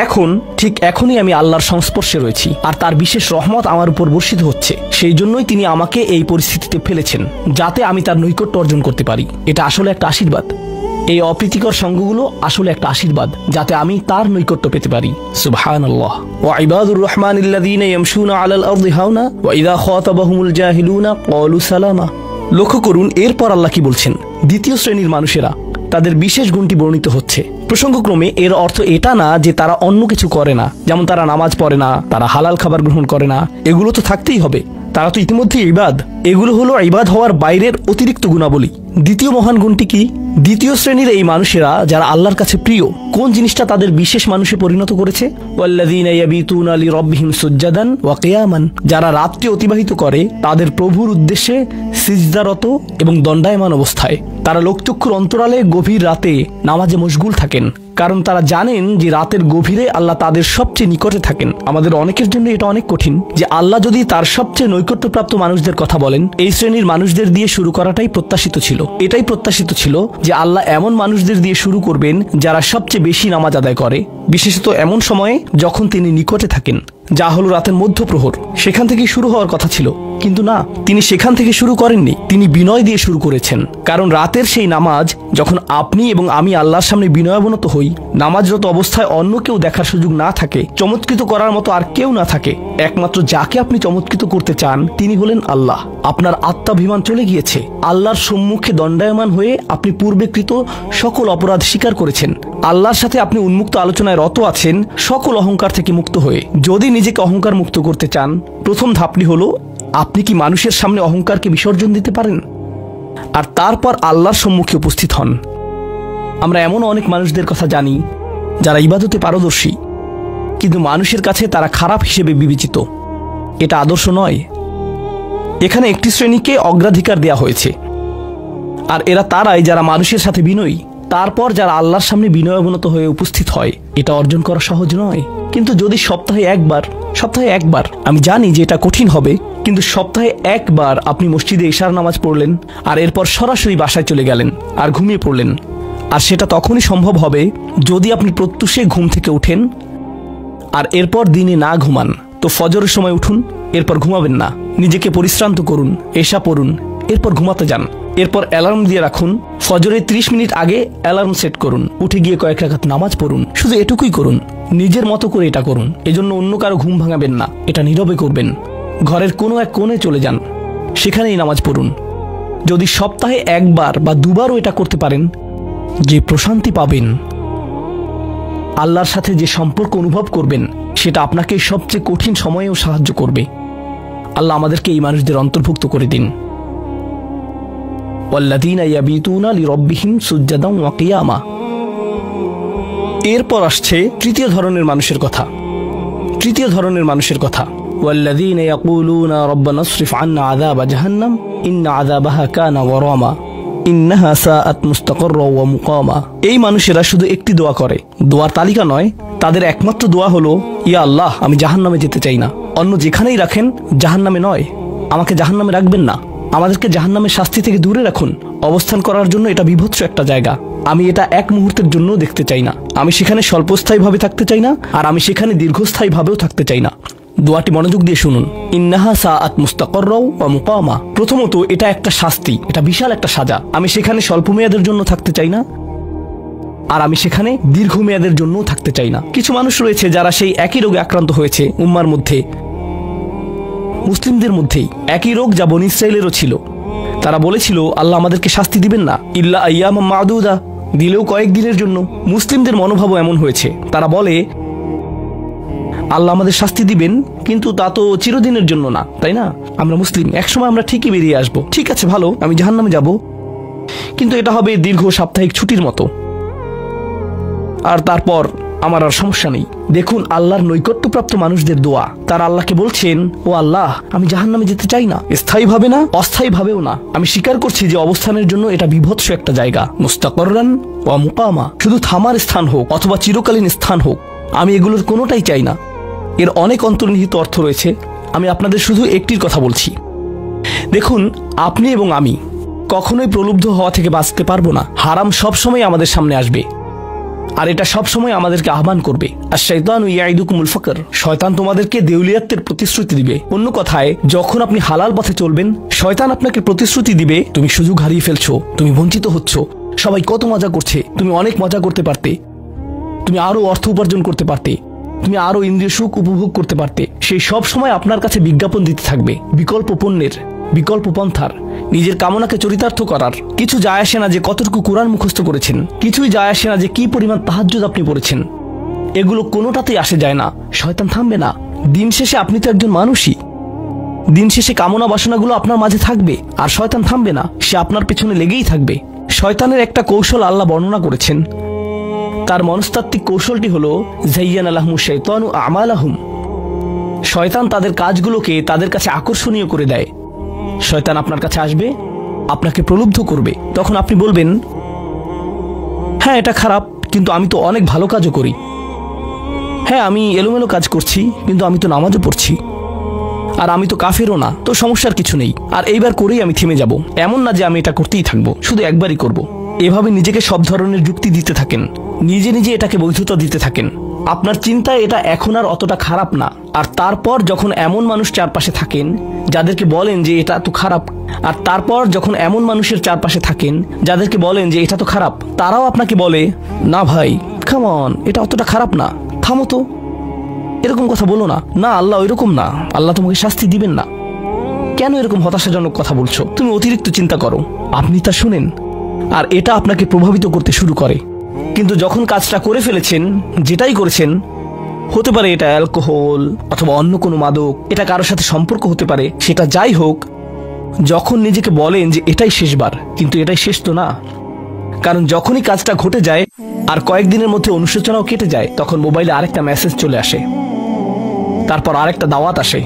ঠিক এখনই আমি আল্লাহর সংস্পর্শে রয়েছি আর তার বিশেষ রহমত আমার উপর বর্ষিত হচ্ছে। সেই জন্যই তিনি আমাকে এই পরিস্থিতিতে ফেলেছেন, যাতে আমি তার নৈকট্য অর্জন করতে পারি। এটা আসলে একটা আশীর্বাদ। এই অপ্রীতিকর সঙ্গগুলো আসলে একটা আশীর্বাদ, যাতে আমি তার নৈকট্য পেতে পারি। সুবহানাল্লাহ। ওয়া ইবাদুর রহমানিল্লাযীনা ইয়ামশুনা আলাল আরদি হাওনা ওয়া ইযা খাতাবাহুমুল জাহিলুনা ক্বালু সালামা। লক্ষ্য করুন এরপর আল্লাহ কি বলছেন। দ্বিতীয় শ্রেণীর মানুষেরা, তাদের বিশেষ গুণটি বর্ণিত হচ্ছে। প্রসঙ্গক্রমে এর অর্থ এটা না যে তারা অন্য কিছু করে না, যেমন তারা নামাজ পড়ে না, তারা হালাল খাবার গ্রহণ করে না। এগুলো তো থাকতেই হবে, তারা তো ইতিমধ্যে ইবাদ। এগুলো হলো ইবাদ হওয়ার বাইরের অতিরিক্ত গুণাবলী। দ্বিতীয় মহান গুণটি কি? দ্বিতীয় শ্রেণীর এই মানুষেরা যারা আল্লাহর কাছে প্রিয়, কোন জিনিসটা তাদের বিশেষ মানুষে পরিণত করেছে? ওয়াল্লাযীনা ইয়াবিতুনা লিরাব্বিহিম সুজ্জাদান ওয়া কিয়ামান। যারা রাত্রি অতিবাহিত করে তাদের প্রভুর উদ্দেশ্যে সিজদারত এবং দণ্ডায়মান অবস্থায়। তারা লোকচক্ষুর অন্তরালে গভীর রাতে নামাজে মশগুল থাকেন, কারণ তারা জানেন যে রাতের গভীরে আল্লাহ তাদের সবচেয়ে নিকটে থাকেন। আমাদের অনেকের জন্য এটা অনেক কঠিন যে আল্লাহ যদি তার সবচেয়ে নৈকট্যপ্রাপ্ত মানুষদের কথা বলেন, এই শ্রেণীর মানুষদের দিয়ে শুরু করাটাই প্রত্যাশিত ছিল। এটাই প্রত্যাশিত ছিল যে আল্লাহ এমন মানুষদের দিয়ে শুরু করবেন যারা সবচেয়ে বেশি নামাজ আদায় করে, বিশেষত এমন সময়ে যখন তিনি নিকটে থাকেন, যা হলো রাতের মধ্যপ্রহর। সেখান থেকে শুরু হওয়ার কথা ছিল, কিন্তু না, তিনি সেখান থেকে শুরু করেননি। তিনি বিনয় দিয়ে শুরু করেছেন, কারণ রাতের সেই নামাজ যখন আপনি এবং আমি আল্লাহর সামনে বিনয়াবনত হই, নামাজরত অবস্থায় অন্য কেউ দেখার সুযোগ না থাকে, চমৎকৃত করার মতো আর কেউ না থাকে, একমাত্র যাকে আপনি চমৎকৃত করতে চান তিনি হলেন আল্লাহ। আপনার আত্মাভিমান চলে গিয়েছে, আল্লাহর সম্মুখে দণ্ডায়মান হয়ে আপনি পূর্বেকৃত সকল অপরাধ স্বীকার করেছেন, আল্লাহর সাথে আপনি উন্মুক্ত আলোচনায় রত আছেন, সকল অহংকার থেকে মুক্ত হয়ে। যদি নিজেকে অহংকার মুক্ত করতে চান, প্রথম ধাপটি হলো আপনি কি মানুষের সামনে অহংকারকে বিসর্জন দিতে পারেন, আর তারপর আল্লাহর সম্মুখে উপস্থিত হন। আমরা এমন অনেক মানুষদের কথা জানি যারা ইবাদতে পারদর্শী, কিন্তু মানুষের কাছে তারা খারাপ হিসেবে বিবেচিত। এটা আদর্শ নয়। এখানে একটি শ্রেণীকে অগ্রাধিকার দেওয়া হয়েছে, আর এরা তারাই যারা মানুষের সাথে বিনয়ী। তারপর যারা আল্লাহর সামনে বিনয়াবনত হয়ে উপস্থিত হয়, এটা অর্জন করা সহজ নয়। কিন্তু যদি সপ্তাহে একবার, আমি জানি যে এটা কঠিন হবে, কিন্তু সপ্তাহে একবার আপনি মসজিদে ইশার নামাজ পড়লেন আর এরপর সরাসরি বাসায় চলে গেলেন আর ঘুমিয়ে পড়লেন, আর সেটা তখনই সম্ভব হবে যদি আপনি প্রত্যুষে ঘুম থেকে উঠেন আর এরপর দিনে না ঘুমান। তো ফজরের সময় উঠুন, এরপর ঘুমাবেন না, নিজেকে পরিশ্রান্ত করুন, এশা পড়ুন, এরপর ঘুমাতে যান। এরপর অ্যালার্ম দিয়ে রাখুন, ফজরের 30 মিনিট আগে অ্যালার্ম সেট করুন, উঠে গিয়ে কয়েক রাকাত নামাজ পড়ুন। শুধু এটুকুই করুন, নিজের মতো করে এটা করুন। এজন্য অন্য কারো ঘুম ভাঙাবেন না, এটা নীরবে করবেন। ঘরের কোনো এক কোণে চলে যান, সেখানেই নামাজ পড়ুন। যদি সপ্তাহে একবার বা দুবারও এটা করতে পারেন, যে প্রশান্তি পাবেন, আল্লাহর সাথে যে সম্পর্ক অনুভব করবেন, সেটা আপনাকে সবচেয়ে কঠিন সময়েও সাহায্য করবে। আল্লাহ আমাদেরকে এই মানুষদের অন্তর্ভুক্ত করে দিন। ওয়াল্লাযীনা ইয়াবিতুনা লিরাব্বিহিম সুজ্জাদান ওয়া কিয়ামা। এরপর আসছে তৃতীয় ধরনের মানুষের কথা। ওয়াল্লাযীনা ইয়াকুলুনা রাব্বানা ইসরিফ আন্না আযাবা জাহান্নাম ইন্না আযাবাহা কানা গরামা ইন্নাহা সাআত মুস্তাকাররা ওয়া মুকামা। এই মানুষেরা শুধু একটি দোয়া করে, দোয়ার তালিকা নয়, তাদের একমাত্র দোয়া হলো, ইয়া আল্লাহ, আমি জাহান্নামে যেতে চাই না। অন্য যেখানেই রাখেন, জাহান্নামে নয়, আমাকে জাহান্নামে রাখবেন না। আমাদেরকে জাহান্নামের শাস্তি থেকে দূরে রাখুন। অবস্থান করার জন্য এটা বিভৎস একটা জায়গা। আমি এটা এক মুহূর্তের জন্য দেখতে চাই না। আমি সেখানে স্বল্পস্থায়ীভাবে থাকতে চাই না, আর আমি সেখানে দীর্ঘস্থায়ীভাবেও থাকতে চাই না। দোয়াটি মনোযোগ দিয়ে শুনুন। ইন্নাহা সাআত মুস্তাকাররা ওয়া মুকামা। প্রথমত, এটা একটা শাস্তি, এটা বিশাল একটা সাজা। আমি সেখানে স্বল্প মেয়াদের জন্য থাকতে চাই না, আর আমি সেখানে দীর্ঘমেয়াদের জন্যও থাকতে চাই না। কিছু মানুষ রয়েছে যারা সেই একই রোগে আক্রান্ত হয়েছে, উম্মার মধ্যে, মুসলিমদের মধ্যেই একই রোগ যা বনী ইসরাইলেরও ছিল। তারা বলেছিল আল্লাহ আমাদেরকে শাস্তি দিবেন না, ইল্লা আইয়াম মাদুদা, দিলেও কয়েকদিনের জন্য। মুসলিমদের মনোভাবও এমন হয়েছে, তারা বলে আল্লাহ আমাদের শাস্তি দিবেন, কিন্তু তা তো চিরদিনের জন্য না, তাই না? আমরা মুসলিম, একসময় আমরা ঠিকই বেরিয়ে আসব। ঠিক আছে, ভালো, আমি জাহান্নামে যাব, কিন্তু এটা হবে দীর্ঘ সাপ্তাহিক ছুটির মতো, আর তারপর আমার আর সমস্যা নেই। দেখুন আল্লাহর নৈকট্যপ্রাপ্ত মানুষদের দোয়া, তারা আল্লাহকে বলছেন, ও আল্লাহ, আমি জাহান্নামে যেতে চাই না, স্থায়ীভাবে না, অস্থায়ীভাবেও না। আমি স্বীকার করছি যে অবস্থানের জন্য এটা বিভৎস একটা জায়গা, মুস্তাকররান ওয়া মুকামা, শুধু থামার স্থান হোক অথবা চিরকালীন স্থান হোক, আমি এগুলোর কোনোটাই চাই না। এর অনেক অন্তর্নিহিত অর্থ রয়েছে, আমি আপনাদের শুধু একটির কথা বলছি। দেখুন, আপনি এবং আমি কখনোই প্রলুব্ধ হওয়া থেকে বাঁচতে পারবো না। হারাম সবসময় আমাদের সামনে আসবে, আর এটা সবসময় আমাদেরকে আহ্বান করবে। আর শাইতানু ইয়াইদুকুমুল ফাকর, শয়তান তোমাদেরকে দেউলিয়াতের প্রতিশ্রুতি দিবে। অন্য কথায়, যখন আপনি হালাল পথে চলবেন, শয়তান আপনাকে প্রতিশ্রুতি দিবে তুমি সুযোগ হারিয়ে ফেলছো, তুমি বঞ্চিত হচ্ছ, সবাই কত মজা করছে, তুমি অনেক মজা করতে পারতে, তুমি আরো অর্থ উপার্জন করতে পারতে, তুমি আরো ইন্দ্রিয় সুখ উপভোগ করতে পারতে। সেই সব সময় আপনার কাছে বিজ্ঞাপন দিতে থাকবে বিকল্প পণ্যের, বিকল্প পন্থার, নিজের কামনাকে চরিতার্থ করার। কিছু যায় আসে না যে কতটুকু কোরআন মুখস্থ করেছেন, কিছুই যায় আসে না যে কি পরিমাণ তাহাজ্জুদ আপনি পড়েছেন, এগুলো কোনোটাতেই আসে যায় না। শয়তান থামবে না। দিন শেষে আপনি তো একজন মানুষই, দিন শেষে কামনা বাসনাগুলো আপনার মাঝে থাকবে, আর শয়তান থামবে না, সে আপনার পেছনে লেগেই থাকবে। শয়তানের একটা কৌশল আল্লাহ বর্ণনা করেছেন, তার মনস্তাত্ত্বিক কৌশলটি হলো যায়্যানা লাহুমুশ শাইতানু আমালাহুম, শয়তান তাদের কাজগুলোকে তাদের কাছে আকর্ষণীয় করে দেয়। শয়তান আপনার কাছে আসবে, আপনাকে প্রলুব্ধ করবে, তখন আপনি বলবেন হ্যাঁ এটা খারাপ, কিন্তু আমি তো অনেক ভালো কাজও করি। হ্যাঁ আমি এলোমেলো কাজ করছি, কিন্তু আমি তো নামাজও পড়ছি, আর আমি তো কাফেরও না, তো সমস্যার কিছু নেই, আর এইবার করেই আমি থেমে যাব। এমন না যে আমি এটা করতেই থাকবো, শুধু একবারই করব। এভাবে নিজেকে সব ধরনের যুক্তি দিতে থাকেন, নিজে নিজে এটাকে বৈধতা দিতে থাকেন। আপনার চিন্তায় এটা এখন আর অতটা খারাপ না, আর তারপর যখন এমন মানুষ চারপাশে থাকেন যাদেরকে বলেন যে এটা তো খারাপ, আর তারপর যখন এমন মানুষের চারপাশে থাকেন যাদেরকে বলেন যে এটা তো খারাপ, তারাও আপনাকে বলে না ভাই কাম অন, এটা অতটা খারাপ না, থামো তো, এরকম কথা বলো না, না আল্লাহ ওইরকম না, আল্লাহ তোমাকে শাস্তি দিবেন না, কেন এরকম হতাশাজনক কথা বলছো, তুমি অতিরিক্ত চিন্তা করো। আপনি তা শুনেন, আর এটা আপনাকে প্রভাবিত করতে শুরু করে। কিন্তু যখন কাজটা করে ফেলেছেন, যেটাই করেছেন, হতে পারে এটা অ্যালকোহল অথবা অন্য কোনো মাদক, এটা কারোর সাথে সম্পর্ক হতে পারে, সেটা যাই হোক, যখন নিজেকে বলেন যে এটাই শেষবার, কিন্তু এটাই শেষ তো না, কারণ যখনই কাজটা ঘটে যায় আর কয়েকদিনের মধ্যে অনুশোচনাও কেটে যায়, তখন মোবাইলে আরেকটা মেসেজ চলে আসে, তারপর আরেকটা দাওয়াত আসে,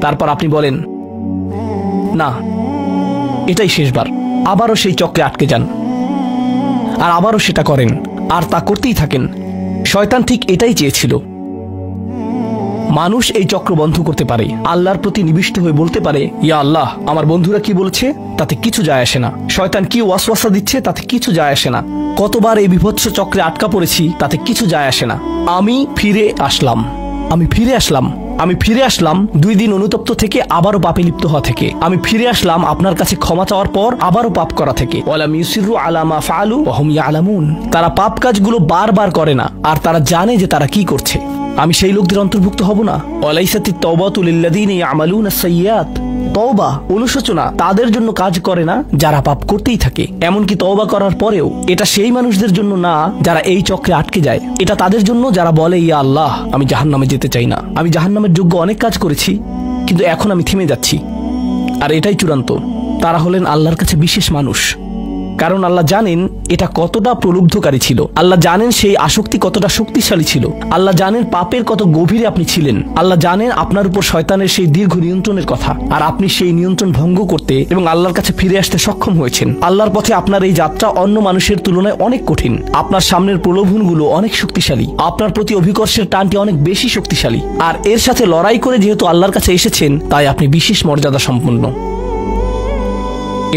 তারপর আপনি বলেন না এটাই শেষবার, আবারও সেই চক্রে আটকে যান, আর আবারও সেটা করেন, আর তা করতেই থাকেন। শয়তান ঠিক এটাই চেয়েছিল। মানুষ এই চক্র বন্ধ করতে পারে, আল্লাহর প্রতি নিবিষ্ট হয়ে বলতে পারে ইয়া আল্লাহ, আমার বন্ধুরা কি বলছে তাতে কিছু যায় আসে না, শয়তান কি ওয়াসওয়াসা দিচ্ছে তাতে কিছু যায় আসে না, কতবার এই বিভৎস চক্রে আটকা পড়েছি তাতে কিছু যায় আসে না। আমি ফিরে আসলাম, আমি ফিরে আসলাম, আমি ফিরে আসলাম 2 দিন অনুতপ্ত থেকে আবারও পাপে লিপ্ত হওয়া থেকে। আমি ফিরে আসলাম আপনার কাছে ক্ষমা চাওয়ার পর আবারও পাপ করা থেকে। ওয়ালাম ইউসিরু আলা মা ফাআলু ওয়া হুম ইয়ালামুন, তারা পাপ কাজগুলো বারবার করে না, আর তারা জানে যে তারা কি করছে। আমি সেই লোকদের অন্তর্ভুক্ত হব না। ওয়ালাইসাতিত তাওবাতু লিল্লাযিনা ইয়ামালুনা সাইয়্যাত, তওবা অনুশোচনা তাদের জন্য কাজ করে না যারা পাপ করতেই থাকে। এমনকি তওবা করার পরেও এটা সেই মানুষদের জন্য না যারা এই চক্রে আটকে যায়, এটা তাদের জন্য যারা বলে ইয়া আল্লাহ, আমি জাহান্নামে যেতে চাই না, আমি জাহান্নামের যোগ্য অনেক কাজ করেছি, কিন্তু এখন আমি থেমে যাচ্ছি। আর এটাই চূড়ান্ত। তারা হলেন আল্লাহর কাছে বিশেষ মানুষ, কারণ আল্লাহ জানেন এটা কতটা প্রলুব্ধকারী ছিল, আল্লাহ জানেন সেই আসক্তি কতটা শক্তিশালী ছিল, আল্লাহ জানেন পাপের কত গভীরে আপনি ছিলেন, আল্লাহ জানেন আপনার উপর শয়তানের সেই দীর্ঘ নিয়ন্ত্রণের কথা, আর আপনি সেই নিয়ন্ত্রণ ভঙ্গ করতে এবং আল্লাহর কাছে ফিরে আসতে সক্ষম হয়েছেন। আল্লাহর পথে আপনার এই যাত্রা অন্য মানুষের তুলনায় অনেক কঠিন, আপনার সামনের প্রলোভনগুলো অনেক শক্তিশালী, আপনার প্রতি অভিকর্ষের টানটি অনেক বেশি শক্তিশালী, আর এর সাথে লড়াই করে যেহেতু আল্লাহর কাছে এসেছেন, তাই আপনি বিশেষ মর্যাদা সম্পন্ন।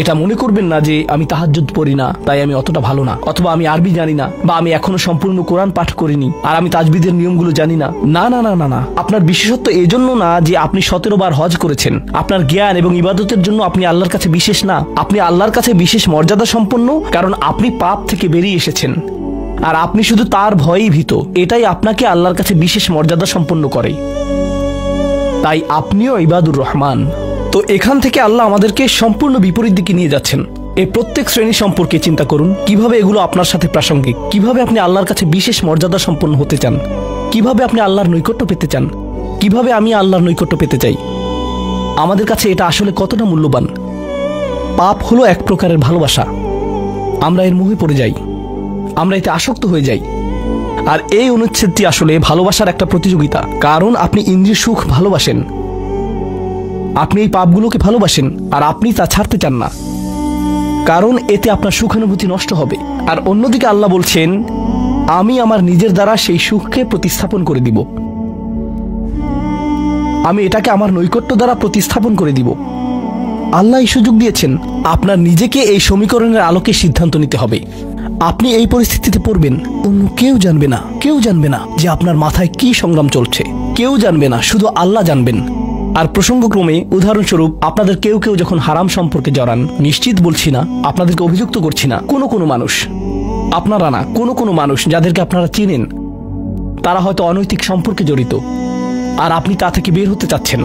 এটা মনে করবেন না যে আমি তাহাজ্জুদ পড়ি না তাই আমি অতটা ভালো না, অথবা আমি আরবি জানি না, বা আমি এখনো সম্পূর্ণ কোরআন পাঠ করিনি, আর আমি তাজবিদের নিয়মগুলো জানি না। না না না না না, আপনার বিশেষত্ব এজন্য না যে আপনি 17 বার হজ করেছেন। আপনার জ্ঞান এবং ইবাদতের জন্য আপনি আল্লাহর কাছে বিশেষ না, আপনি আল্লাহর কাছে বিশেষ মর্যাদা সম্পন্ন, কারণ আপনি পাপ থেকে বেরিয়ে এসেছেন। আর আপনি শুধু তার ভয়েই ভীত। এটাই আপনাকে আল্লাহর কাছে বিশেষ মর্যাদা সম্পন্ন করে। তাই আপনিও ইবাদুর রহমান। তো এখান থেকে আল্লাহ আমাদেরকে সম্পূর্ণ বিপরীত দিকে নিয়ে যাচ্ছেন। এই প্রত্যেক শ্রেণী সম্পর্কে চিন্তা করুন, কিভাবে এগুলো আপনার সাথে প্রাসঙ্গিক, কিভাবে আপনি আল্লাহর কাছে বিশেষ মর্যাদা সম্পন্ন হতে চান, কিভাবে আপনি আল্লাহর নৈকট্য পেতে চান, কিভাবে আমি আল্লাহর নৈকট্য পেতে চাই। আমাদের কাছে এটা আসলে কতটা মূল্যবান। পাপ হলো এক প্রকারের ভালোবাসা। আমরা এর মোহে পড়ে যাই, আমরা এতে আসক্ত হয়ে যাই। আর এই অনুচ্ছেদটি আসলে ভালোবাসার একটা প্রতিযোগিতা। কারণ আপনি ইন্দ্রিয় সুখ ভালোবাসেন, আপনি এই পাপগুলোকে ভালোবাসেন, আর আপনি তা ছাড়তে চান না, কারণ এতে আপনার সুখানুভূতি নষ্ট হবে। আর অন্যদিকে আল্লাহ বলছেন, আমি আমার নিজের দ্বারা সেই সুখকে প্রতিস্থাপন করে দিব, আমি এটাকে আমার নৈকট্য দ্বারা প্রতিস্থাপন করে দিব। আল্লাহ এই সুযোগ দিয়েছেন। আপনার নিজেকে এই সমীকরণের আলোকে সিদ্ধান্ত নিতে হবে। আপনি এই পরিস্থিতিতে পড়বেন, অন্য কেউ জানবে না, কেউ জানবে না যে আপনার মাথায় কি সংগ্রাম চলছে, কেউ জানবে না, শুধু আল্লাহ জানবেন। আর প্রসঙ্গক্রমে উদাহরণস্বরূপ আপনাদের কেউ কেউ যখন হারাম সম্পর্কে জড়ান, নিশ্চিত বলছি না, আপনাদেরকে অভিযুক্ত করছি না, কোনো মানুষ, আপনারা না, কোনো মানুষ যাদেরকে আপনারা চিনেন, তারা হয়তো অনৈতিক সম্পর্কে জড়িত, আর আপনি তা থেকে বের হতে চাচ্ছেন।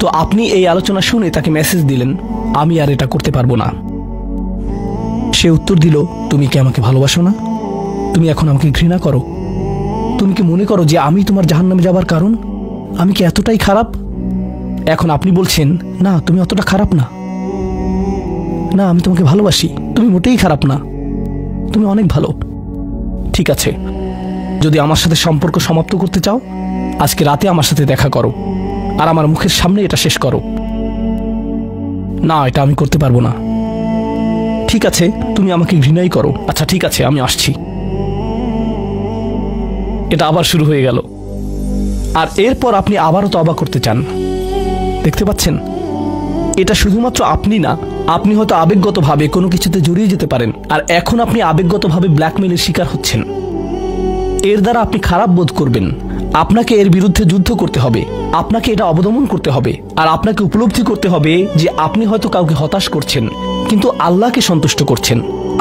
তো আপনি এই আলোচনা শুনে তাকে মেসেজ দিলেন, আমি আর এটা করতে পারবো না। সে উত্তর দিল, তুমি কি আমাকে ভালোবাসো না? তুমি এখন আমাকে ঘৃণা করো? তুমি কি মনে করো যে আমি তোমার জাহান্নামে যাবার কারণ? আমি কি এতটাই খারাপ? এখন আপনি বলছেন, না তুমি অতটা খারাপ না, না আমি তোমাকে ভালোবাসি, তুমি মোটেই খারাপ না, তুমি অনেক ভালো। ঠিক আছে, যদি আমার সাথে সম্পর্ক সমাপ্ত করতে চাও, আজকে রাতে আমার সাথে দেখা করো, আর আমার মুখের সামনে এটা শেষ করো। না, এটা আমি করতে পারবো না। ঠিক আছে, তুমি আমাকে ঘৃণাই করো। আচ্ছা ঠিক আছে, আমি আসছি। এটা আবার শুরু হয়ে গেল। আর এরপর আপনি আবারও তওবা করতে চান। দেখতে পাচ্ছেন, এটা শুধুমাত্র আপনি না, আপনি হয়তো আবেগগতভাবে কোনো কিছুতে জড়িয়ে যেতে পারেন, আর এখন আপনি আবেগগতভাবে ব্ল্যাকমেলের শিকার হচ্ছেন। এর দ্বারা আপনি খারাপ বোধ করবেন। আপনাকে এর বিরুদ্ধে যুদ্ধ করতে হবে, আপনাকে এটা অবদমন করতে হবে, আর আপনাকে উপলব্ধি করতে হবে যে আপনি হয়তো কাউকে হতাশ করছেন, কিন্তু আল্লাহকে সন্তুষ্ট করছেন।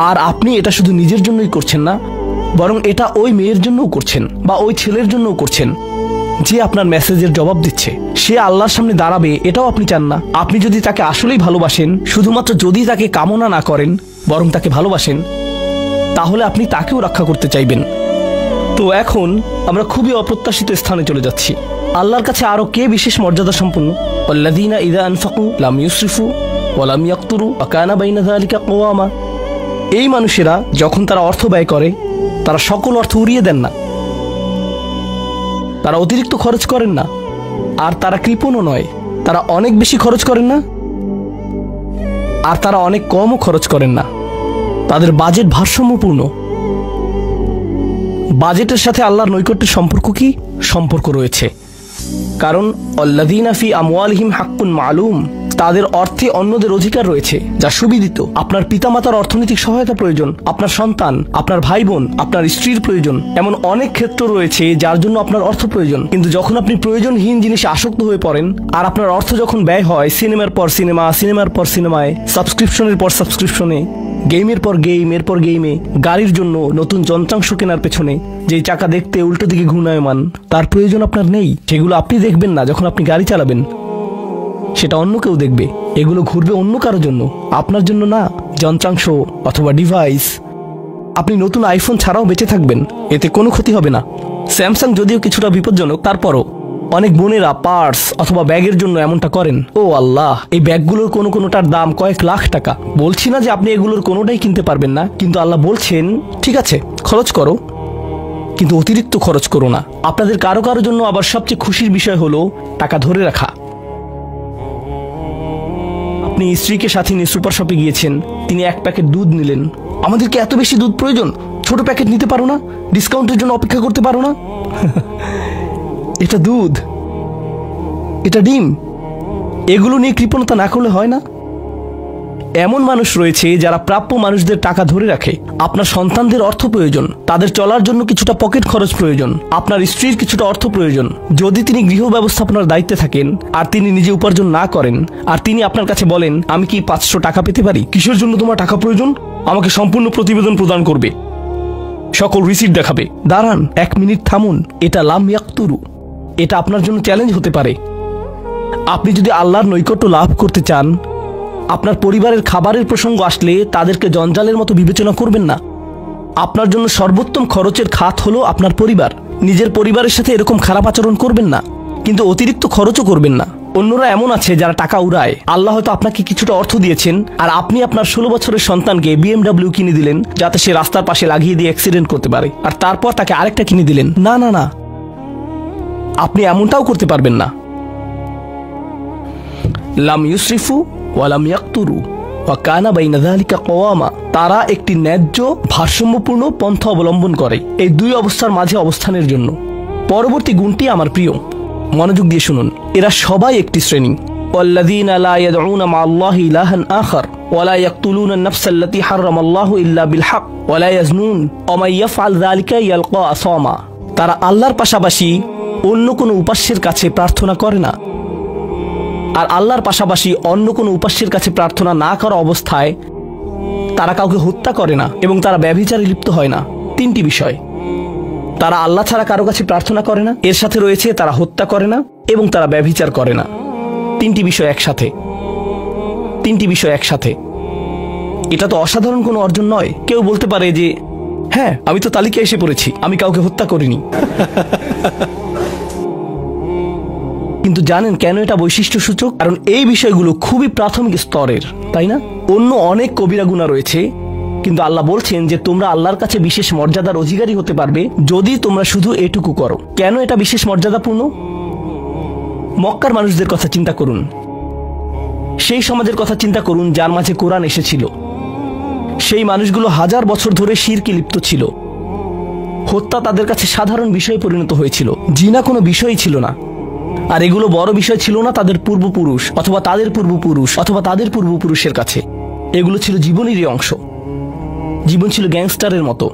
আর আপনি এটা শুধু নিজের জন্যই করছেন না, বরং এটা ওই মেয়ের জন্যও করছেন, বা ওই ছেলের জন্যও করছেন যে আপনার মেসেজের জবাব দিচ্ছে। সে আল্লাহর সামনে দাঁড়াবে, এটাও আপনি চান না। আপনি যদি তাকে আসলেই ভালোবাসেন, শুধুমাত্র যদি তাকে কামনা না করেন, বরং তাকে ভালোবাসেন, তাহলে আপনি তাকেও রক্ষা করতে চাইবেন। তো এখন আমরা খুবই অপ্রত্যাশিত স্থানে চলে যাচ্ছি। আল্লাহর কাছে আরো কে বিশেষ মর্যাদা সম্পন্ন? আল্লাযীনা ইযা আনফাকু লাম ইউসরিফু ওয়া লাম ইয়াকতুরু ওয়া কানা বাইনা যালিকা কওয়ামা। এই মানুষেরা যখন তারা অর্থ ব্যয় করে, তারা সকল অর্থ উড়িয়ে দেন না, তারা অতিরিক্ত খরচ করেন না, আর তারা কৃপণও নয়। তারা অনেক বেশি খরচ করেন না, আর তারা অনেক কমও খরচ করেন না। তাদের বাজেট ভারসাম্যপূর্ণ। বাজেটের সাথে আল্লাহর নৈকট্যের সম্পর্ক কি? সম্পর্ক রয়েছে, কারণ আল্লাযীনা ফি আমওয়ালিহিম হাক্কুন মালুম, তাদের অর্থে অন্যদের অধিকার রয়েছে যা সুবিদিত। আপনার পিতামাতার অর্থনৈতিক সহায়তা প্রয়োজন, আপনার সন্তান, আপনার ভাই বোন, আপনার স্ত্রীর প্রয়োজন, এমন অনেক ক্ষেত্র রয়েছে যার জন্য আপনার অর্থ প্রয়োজন। কিন্তু যখন আপনি প্রয়োজনহীন জিনিসে আসক্ত হয়ে পড়েন, আর আপনার অর্থ যখন ব্যয় হয় সিনেমার পর সিনেমা, সিনেমার পর সিনেমায়, সাবস্ক্রিপশনের পর সাবস্ক্রিপশনে, গেমের পর গেম, এরপর গেমে, গাড়ির জন্য নতুন যন্ত্রাংশ কেনার পেছনে, যেই চাকা দেখতে উল্টো দিকে ঘূর্ণায়মান, তার প্রয়োজন আপনার নেই। সেগুলো আপনি দেখবেন না যখন আপনি গাড়ি চালাবেন, সেটা অন্য কেউ দেখবে। এগুলো ঘুরবে অন্য কারোর জন্য, আপনার জন্য না। যন্ত্রাংশ অথবা ডিভাইস, আপনি নতুন আইফোন ছাড়াও বেঁচে থাকবেন, এতে কোনো ক্ষতি হবে না। স্যামসাং যদিও কিছুটা বিপজ্জনক, তারপরও অনেক বোনেরা পার্স অথবা ব্যাগের জন্য এমনটা করেন। ও আল্লাহ, এই ব্যাগগুলোর কোনোটার দাম কয়েক লাখ টাকা। বলছি না যে আপনি এগুলোর কোনোটাই কিনতে পারবেন না, কিন্তু আল্লাহ বলছেন ঠিক আছে খরচ করো, কিন্তু অতিরিক্ত খরচ করো না। আপনাদের কারো কারো জন্য আবার সবচেয়ে খুশির বিষয় হলো টাকা ধরে রাখা। আপনি স্ত্রীকে সাথে নিয়ে সুপার শপে গিয়েছেন, তিনি এক প্যাকেট দুধ নিলেন। আমাদেরকে এত বেশি দুধ প্রয়োজন, ছোট প্যাকেট নিতে পারো না? ডিসকাউন্টের জন্য অপেক্ষা করতে পারো না? এটা দুধ, এটা ডিম, এগুলো নিয়ে কৃপণতা না করলে হয় না? এমন মানুষ রয়েছে যারা প্রাপ্য মানুষদের টাকা ধরে রাখে। আপনার সন্তানদের অর্থ প্রয়োজন, তাদের চলার জন্য কিছুটা পকেট খরচ প্রয়োজন, আপনার স্ত্রীর কিছুটা অর্থ প্রয়োজন। যদি তিনি গৃহ ব্যবস্থাপনার দায়িত্বে থাকেন আর তিনি নিজে উপার্জন না করেন, আর তিনি আপনার কাছে বলেন আমি কি 500 টাকা পেতে পারি? কিসের জন্য তোমার টাকা প্রয়োজন? আমাকে সম্পূর্ণ প্রতিবেদন প্রদান করবে। সকল রিসিট দেখাবে। দাঁড়ান, 1 মিনিট থামুন। এটা লাম ইয়াকতুরু, এটা আপনার জন্য চ্যালেঞ্জ হতে পারে। আপনি যদি আল্লাহর নৈকট্য লাভ করতে চান, আপনার পরিবারের খাবারের প্রসঙ্গ আসলে তাদেরকে জঞ্জালের মতো বিবেচনা করবেন না। আপনার জন্য সর্বোত্তম খরচের খাত হলো আপনার পরিবার। নিজের পরিবারের সাথে এরকম খারাপ আচরণ করবেন না, কিন্তু অতিরিক্ত খরচও করবেন না। অন্যরা এমন আছে যারা টাকা উড়ায়। আল্লাহ হয়তো আপনাকে কিছুটা অর্থ দিয়েছেন, আর আপনি আপনার 16 বছরের সন্তানকে BMW কিনে দিলেন যাতে সে রাস্তার পাশে লাগিয়ে দিয়ে অ্যাক্সিডেন্ট করতে পারে, আর তারপর তাকে আরেকটা কিনে দিলেন। না না না, আপনি এমনটাও করতে পারবেন না। লাম ইউসরিফু ওয়া লাম ইয়াকতুরু ওয়া কানা বাইনা যালিকা কওয়ামা। তারা একটি ন্যায্য ভারসাম্যপূর্ণ পন্থা অবলম্বন করে এই দুই অবস্থার মাঝে অবস্থানের জন্য। পরবর্তী গুণটি আমার প্রিয়, মনোযোগ দিয়ে শুনুন। এরা সবাই একটি শ্রেণী। ওয়াল্লাযীনা লা ইয়াদউনা মা'আল্লাহি ইলাহান আখার ওয়া লা ইয়াকতুলুনা আন-নাফসা আল্লাতী হারামাল্লাহু ইল্লা বিল হক ওয়া লা ইয়াজনুন ওয়া মান ইয়াফআল যালিকা ইয়ালকা আসামা। তারা আল্লাহর পাশাপাশি অন্য কোনো উপাস্যের কাছে প্রার্থনা করে না, আর আল্লাহর পাশাপাশি অন্য কোনো উপাস্যের কাছে প্রার্থনা না করা অবস্থায় তারা কাউকে হত্যা করে না, এবং তারা ব্যভিচারে লিপ্ত হয় না। 3টি বিষয়। তারা আল্লাহ ছাড়া কারো কাছে প্রার্থনা করে না, এর সাথে রয়েছে তারা হত্যা করে না, এবং তারা ব্যভিচার করে না। 3টি বিষয় একসাথে, 3টি বিষয় একসাথে। এটা তো অসাধারণ কোনো অর্জন নয়। কেউ বলতে পারে যে হ্যাঁ, আমি তো তালিকায় এসে পড়েছি, আমি কাউকে হত্যা করিনি। কিন্তু জানেন কেন এটা বৈশিষ্ট্য সূচক? কারণ এই বিষয়গুলো খুবই প্রাথমিক স্তরের, তাই না? অন্য অনেক কবিরা গুনাহ রয়েছে, কিন্তু আল্লাহ বলছেন যে তোমরা আল্লাহর কাছে বিশেষ মর্যাদার অধিকারী হতে পারবে যদি তোমরা শুধু এটুকু করো। কেন এটা বিশেষ মর্যাদাপূর্ণ? মক্কার মানুষদের কথা চিন্তা করুন, সেই সমাজের কথা চিন্তা করুন যার মাঝে কোরআন এসেছিল। সেই মানুষগুলো 1000 বছর ধরে শিরকে লিপ্ত ছিল। হত্যা তাদের কাছে সাধারণ বিষয়ে পরিণত হয়েছিল, জিনা কোনো বিষয়ই ছিল না। আর এগুলো বড় বিষয় ছিল না তাদের পূর্বপুরুষ অথবা তাদের পূর্বপুরুষ অথবা তাদের পূর্বপুরুষের কাছে। এগুলো ছিল জীবনেরই অংশ। জীবন ছিল গ্যাংস্টারের মতো।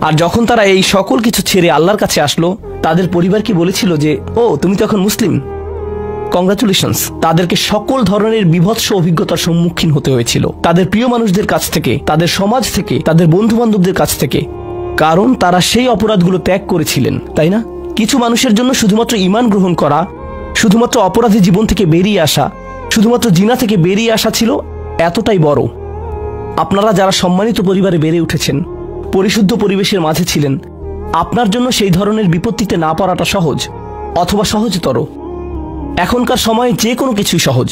আর যখন তারা এই সকল কিছু ছেড়ে আল্লাহর কাছে আসলো, তাদের পরিবার কি বলেছিল যে ও তুমি তো এখন মুসলিম, কংগ্রাচুলেশনস। তাদেরকে সকল ধরনের বিভৎস অভিজ্ঞতার সম্মুখীন হতে হয়েছিল, তাদের প্রিয় মানুষদের কাছ থেকে, তাদের সমাজ থেকে, তাদের বন্ধু বান্ধবদের কাছ থেকে, কারণ তারা সেই অপরাধগুলো ত্যাগ করেছিলেন, তাই না? কিছু মানুষের জন্য শুধুমাত্র ঈমান গ্রহণ করা, শুধুমাত্র অপরাধী জীবন থেকে বেরিয়ে আসা, শুধুমাত্র জিনা থেকে বেরিয়ে আসা ছিল এতটাই বড়। আপনারা যারা সম্মানিত পরিবারে বেড়ে উঠেছেন, পরিশুদ্ধ পরিবেশের মাঝে ছিলেন, আপনার জন্য সেই ধরনের বিপত্তিতে না পড়াটা সহজ অথবা সহজতর। এখনকার সময়ে যে কোনো কিছুই সহজ,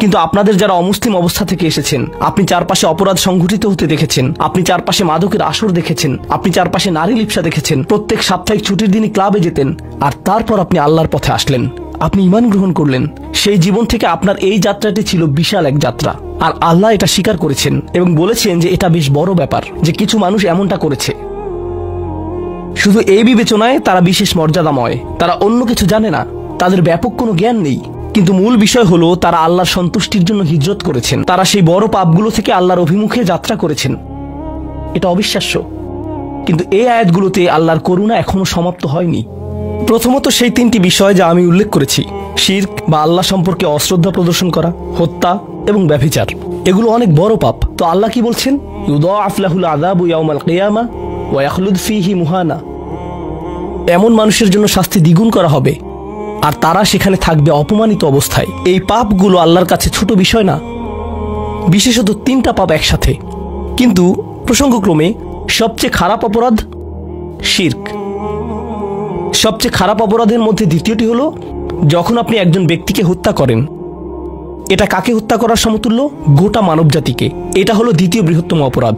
কিন্তু আপনাদের যারা অমুসলিম অবস্থা থেকে এসেছেন, আপনি চারপাশে অপরাধ সংঘটিত হতে দেখেছেন, আপনি চারপাশে মাদকের আসর দেখেছেন, আপনি চারপাশে নারী লিপ্সা দেখেছেন, প্রত্যেক সাপ্তাহিক ছুটির দিনই ক্লাবে যেতেন, আর তারপর আপনি আল্লাহর পথে আসলেন, আপনি ঈমান গ্রহণ করলেন। সেই জীবন থেকে আপনার এই যাত্রাটি ছিল বিশাল এক যাত্রা, আর আল্লাহ এটা স্বীকার করেছেন এবং বলেছেন যে এটা বেশ বড় ব্যাপার যে কিছু মানুষ এমনটা করেছে। শুধু এই বিবেচনায় তারা বিশেষ মর্যাদাময়, তারা অন্য কিছু জানে না, তাদের ব্যাপক কোনো জ্ঞান নেই, কিন্তু মূল বিষয় হলো তারা আল্লাহর সন্তুষ্টির জন্য হিজরত করেছেন, তারা সেই বড় পাপগুলো থেকে আল্লাহর অভিমুখে যাত্রা করেছেন। এটা অবিশ্বাস্য। কিন্তু এই আয়াতগুলোতে আল্লাহর করুণা এখনো সমাপ্ত হয়নি। প্রথমত সেই 3টি বিষয় যা আমি উল্লেখ করেছি, শিরক বা আল্লাহ সম্পর্কে অশ্রদ্ধা প্রদর্শন করা, হত্যা এবং ব্যভিচার, এগুলো অনেক বড় পাপ। তো আল্লাহ কি বলছেন? ইউদাআফ লাহুল আযাবু ইয়াউমাল কিয়ামা ওয়া ইয়াখলুদ ফীহি মুহানা। এমন মানুষের জন্য শাস্তি দ্বিগুণ করা হবে, আর তারা সেখানে থাকবে অপমানিত অবস্থায়। এই পাপগুলো আল্লাহর কাছে ছোট বিষয় না, বিশেষত 3টা পাপ একসাথে। কিন্তু প্রসঙ্গক্রমে সবচেয়ে খারাপ অপরাধ শিরক। সবচেয়ে খারাপ অপরাধের মধ্যে দ্বিতীয়টি হলো যখন আপনি একজন ব্যক্তিকে হত্যা করেন। এটা কাকে হত্যা করার সমতুল্য? গোটা মানবজাতিকে। এটা হলো দ্বিতীয় বৃহত্তম অপরাধ।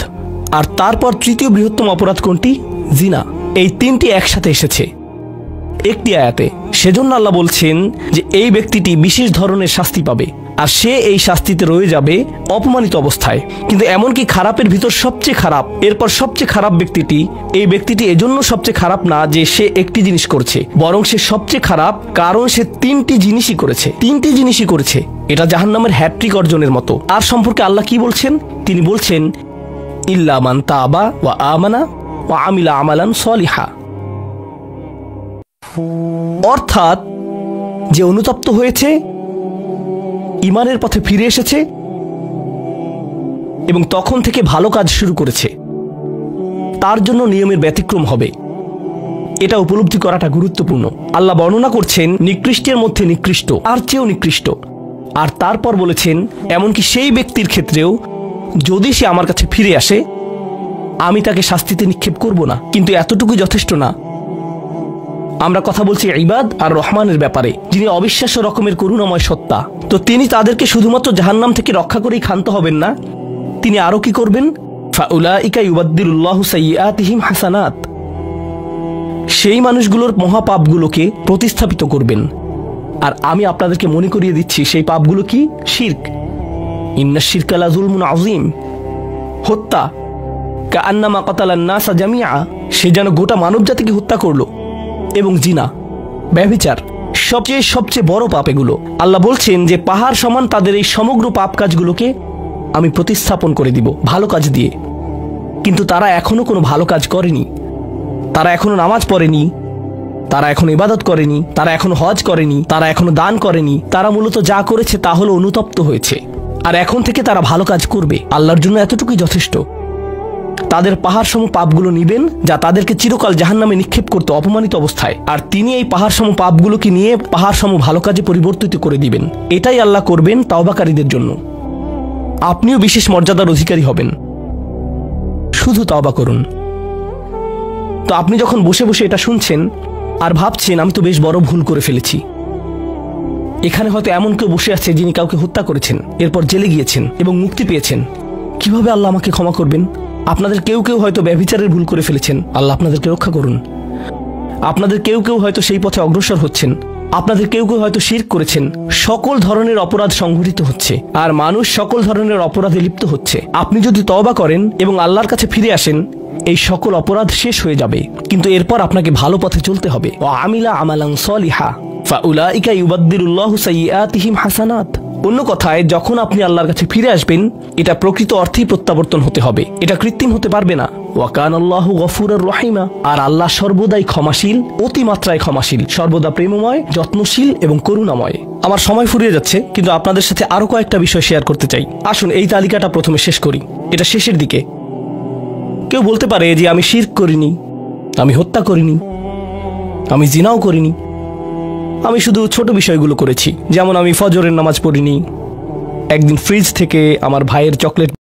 আর তারপর তৃতীয় বৃহত্তম অপরাধ কোনটি? জিনা। এই 3টি একসাথে এসেছে একটি আয়াতে। সেজন্য আল্লাহ বলছেন যে এই ব্যক্তিটি বিশেষ ধরনের শাস্তি পাবে, আর সে এই শাস্তিতে রয়ে যাবে অপমানিত অবস্থায়। কিন্তু এমনকি খারাপের ভিতর সবচেয়ে খারাপ, এরপর সবচেয়ে খারাপ ব্যক্তিটি, এই ব্যক্তিটি এজন্য সবচেয়ে খারাপ না যে সে একটি জিনিস করছে, বরং সে সবচেয়ে খারাপ কারণ সে 3টি জিনিসই করেছে। 3টি জিনিসই করেছে। এটা জাহান্নামের হ্যাট্রিক অর্জনের মতো। আর সম্পর্কে আল্লাহ কি বলছেন? তিনি বলছেন ইল্লা মান তাবা ওয়া আমানা ওয়া আমিলা আমালান সলিহা। অর্থাৎ যে অনুতপ্ত হয়েছে, ঈমানের পথে ফিরে এসেছে এবং তখন থেকে ভালো কাজ শুরু করেছে, তার জন্য নিয়মের ব্যতিক্রম হবে। এটা উপলব্ধি করাটা গুরুত্বপূর্ণ। আল্লাহ বর্ণনা করছেন নিকৃষ্টের মধ্যে নিকৃষ্ট, আর চেয়েও নিকৃষ্ট। আর তারপর বলেছেন এমনকি সেই ব্যক্তির ক্ষেত্রেও যদি সে আমার কাছে ফিরে আসে আমি তাকে শাস্তিতে নিক্ষেপ করব না। কিন্তু এতটুকু যথেষ্ট না। আমরা কথা বলছি ইবাদ আর রহমানের ব্যাপারে, যিনি অবিশ্বাস্য রকমের করুণাময় সত্তা। তো তিনি তাদেরকে শুধুমাত্র জাহান্নাম থেকে রক্ষা করেই ক্ষান্ত হবেন না, তিনি আরো কি করবেন? ফাউলাইকা ইউবাদদিলুল্লাহু সাইয়্যাতিহিম হাসানাত, সেই মানুষগুলোর মহাপাপগুলোকে প্রতিস্থাপিত করবেন। আর আমি আপনাদেরকে মনে করিয়ে দিচ্ছি সেই পাপগুলো কি? শিরক। ইন্নাশ শিরকা লাযুলমুন আযীম, হত্যা। কাআন্নামা কাতালান নাসা জামিআ, সে যেন গোটা মানব জাতিকে হত্যা করলো। এবং জিনা, ব্যভিচার, সবচেয়ে বড় পাপ এগুলো। আল্লাহ বলছেন যে পাহাড় সমান তাদের এই সমগ্র পাপ কাজগুলোকে আমি প্রতিস্থাপন করে দিব ভালো কাজ দিয়ে। কিন্তু তারা এখনো কোনো ভালো কাজ করেনি, তারা এখনো নামাজ পড়েনি, তারা এখনো ইবাদত করেনি, তারা এখনো হজ করেনি, তারা এখনো দান করেনি। তারা মূলত যা করেছে তা হলো অনুতপ্ত হয়েছে। আর এখন থেকে তারা ভালো কাজ করবে। আল্লাহর জন্য এতটুকুই যথেষ্ট। তাদের পাহাড় সম পাপগুলো নিবেন যা তাদেরকে চিরকাল জাহান্নামে নিক্ষেপ করতে অপমানিত অবস্থায়, আর তিনি এই পাহাড় সম পাপগুলোকে নিয়ে পাহাড় সম ভালো কাজে পরিবর্তিত করে দিবেন। এটাই আল্লাহ করবেন তাওবাকারীদের জন্য। আপনিও বিশেষ মর্যাদার অধিকারী হবেন, শুধু তাওবা করুন। তো আপনি যখন বসে বসে এটা শুনছেন আর ভাবছেন আমি তো বেশ বড় ভুল করে ফেলেছি, এখানে হয়তো এমন কেউ বসে আছে যিনি কাউকে হত্যা করেছেন, এরপর জেলে গিয়েছেন এবং মুক্তি পেয়েছেন। কিভাবে আল্লাহ আমাকে ক্ষমা করবেন? আপনাদের কেউ কেউ হয়তো ব্যভিচারের ভুল করে ফেলেছেন, আল্লাহ আপনাদেরকে রক্ষা করুন। আপনাদের কেউ কেউ হয়তো সেই পথে অগ্রসর হচ্ছেন, আপনাদের কেউ কেউ হয়তো শিরক করেছেন। সকল ধরনের অপরাধ সংঘটিত হচ্ছে, আর মানুষ সকল ধরনের অপরাধে লিপ্ত হচ্ছে। আপনি যদি তওবা করেন এবং আল্লাহর কাছে ফিরে আসেন, এই সকল অপরাধ শেষ হয়ে যাবে। কিন্তু এরপর আপনাকে ভালো পথে চলতে হবে। ওয়া আমিলা আমালান সলিহা ফাউলাইকা ইউবাদদিলুল্লাহু সাইয়্যাতিহিম হাসানাত। অন্য কথায়, যখন আপনি আল্লাহর কাছে ফিরে আসবেন, এটা প্রকৃত অর্থেই প্রত্যাবর্তন হতে হবে, এটা কৃত্রিম হতে পারবে না। ওয়া কানাল্লাহু গফুরুর রহিমা, আর আল্লাহ সর্বদাই ক্ষমাশীল, অতিমাত্রায় ক্ষমাশীল, সর্বদা প্রেমময়, যত্নশীল এবং করুণাময়। আমার সময় ফুরিয়ে যাচ্ছে, কিন্তু আপনাদের সাথে আরো কয়েকটা বিষয় শেয়ার করতে চাই। আসুন এই তালিকাটা প্রথমে শেষ করি, এটা শেষের দিকে। কেউ বলতে পারে যে আমি শিরক করিনি, আমি হত্যা করিনি, আমি জিনাও করিনি, আমি শুধু ছোট বিষয়গুলো করেছি, যেমন আমি ফজরের নামাজ পড়িনি, একদিন ফ্রিজ থেকে আমার ভাইয়ের চকলেট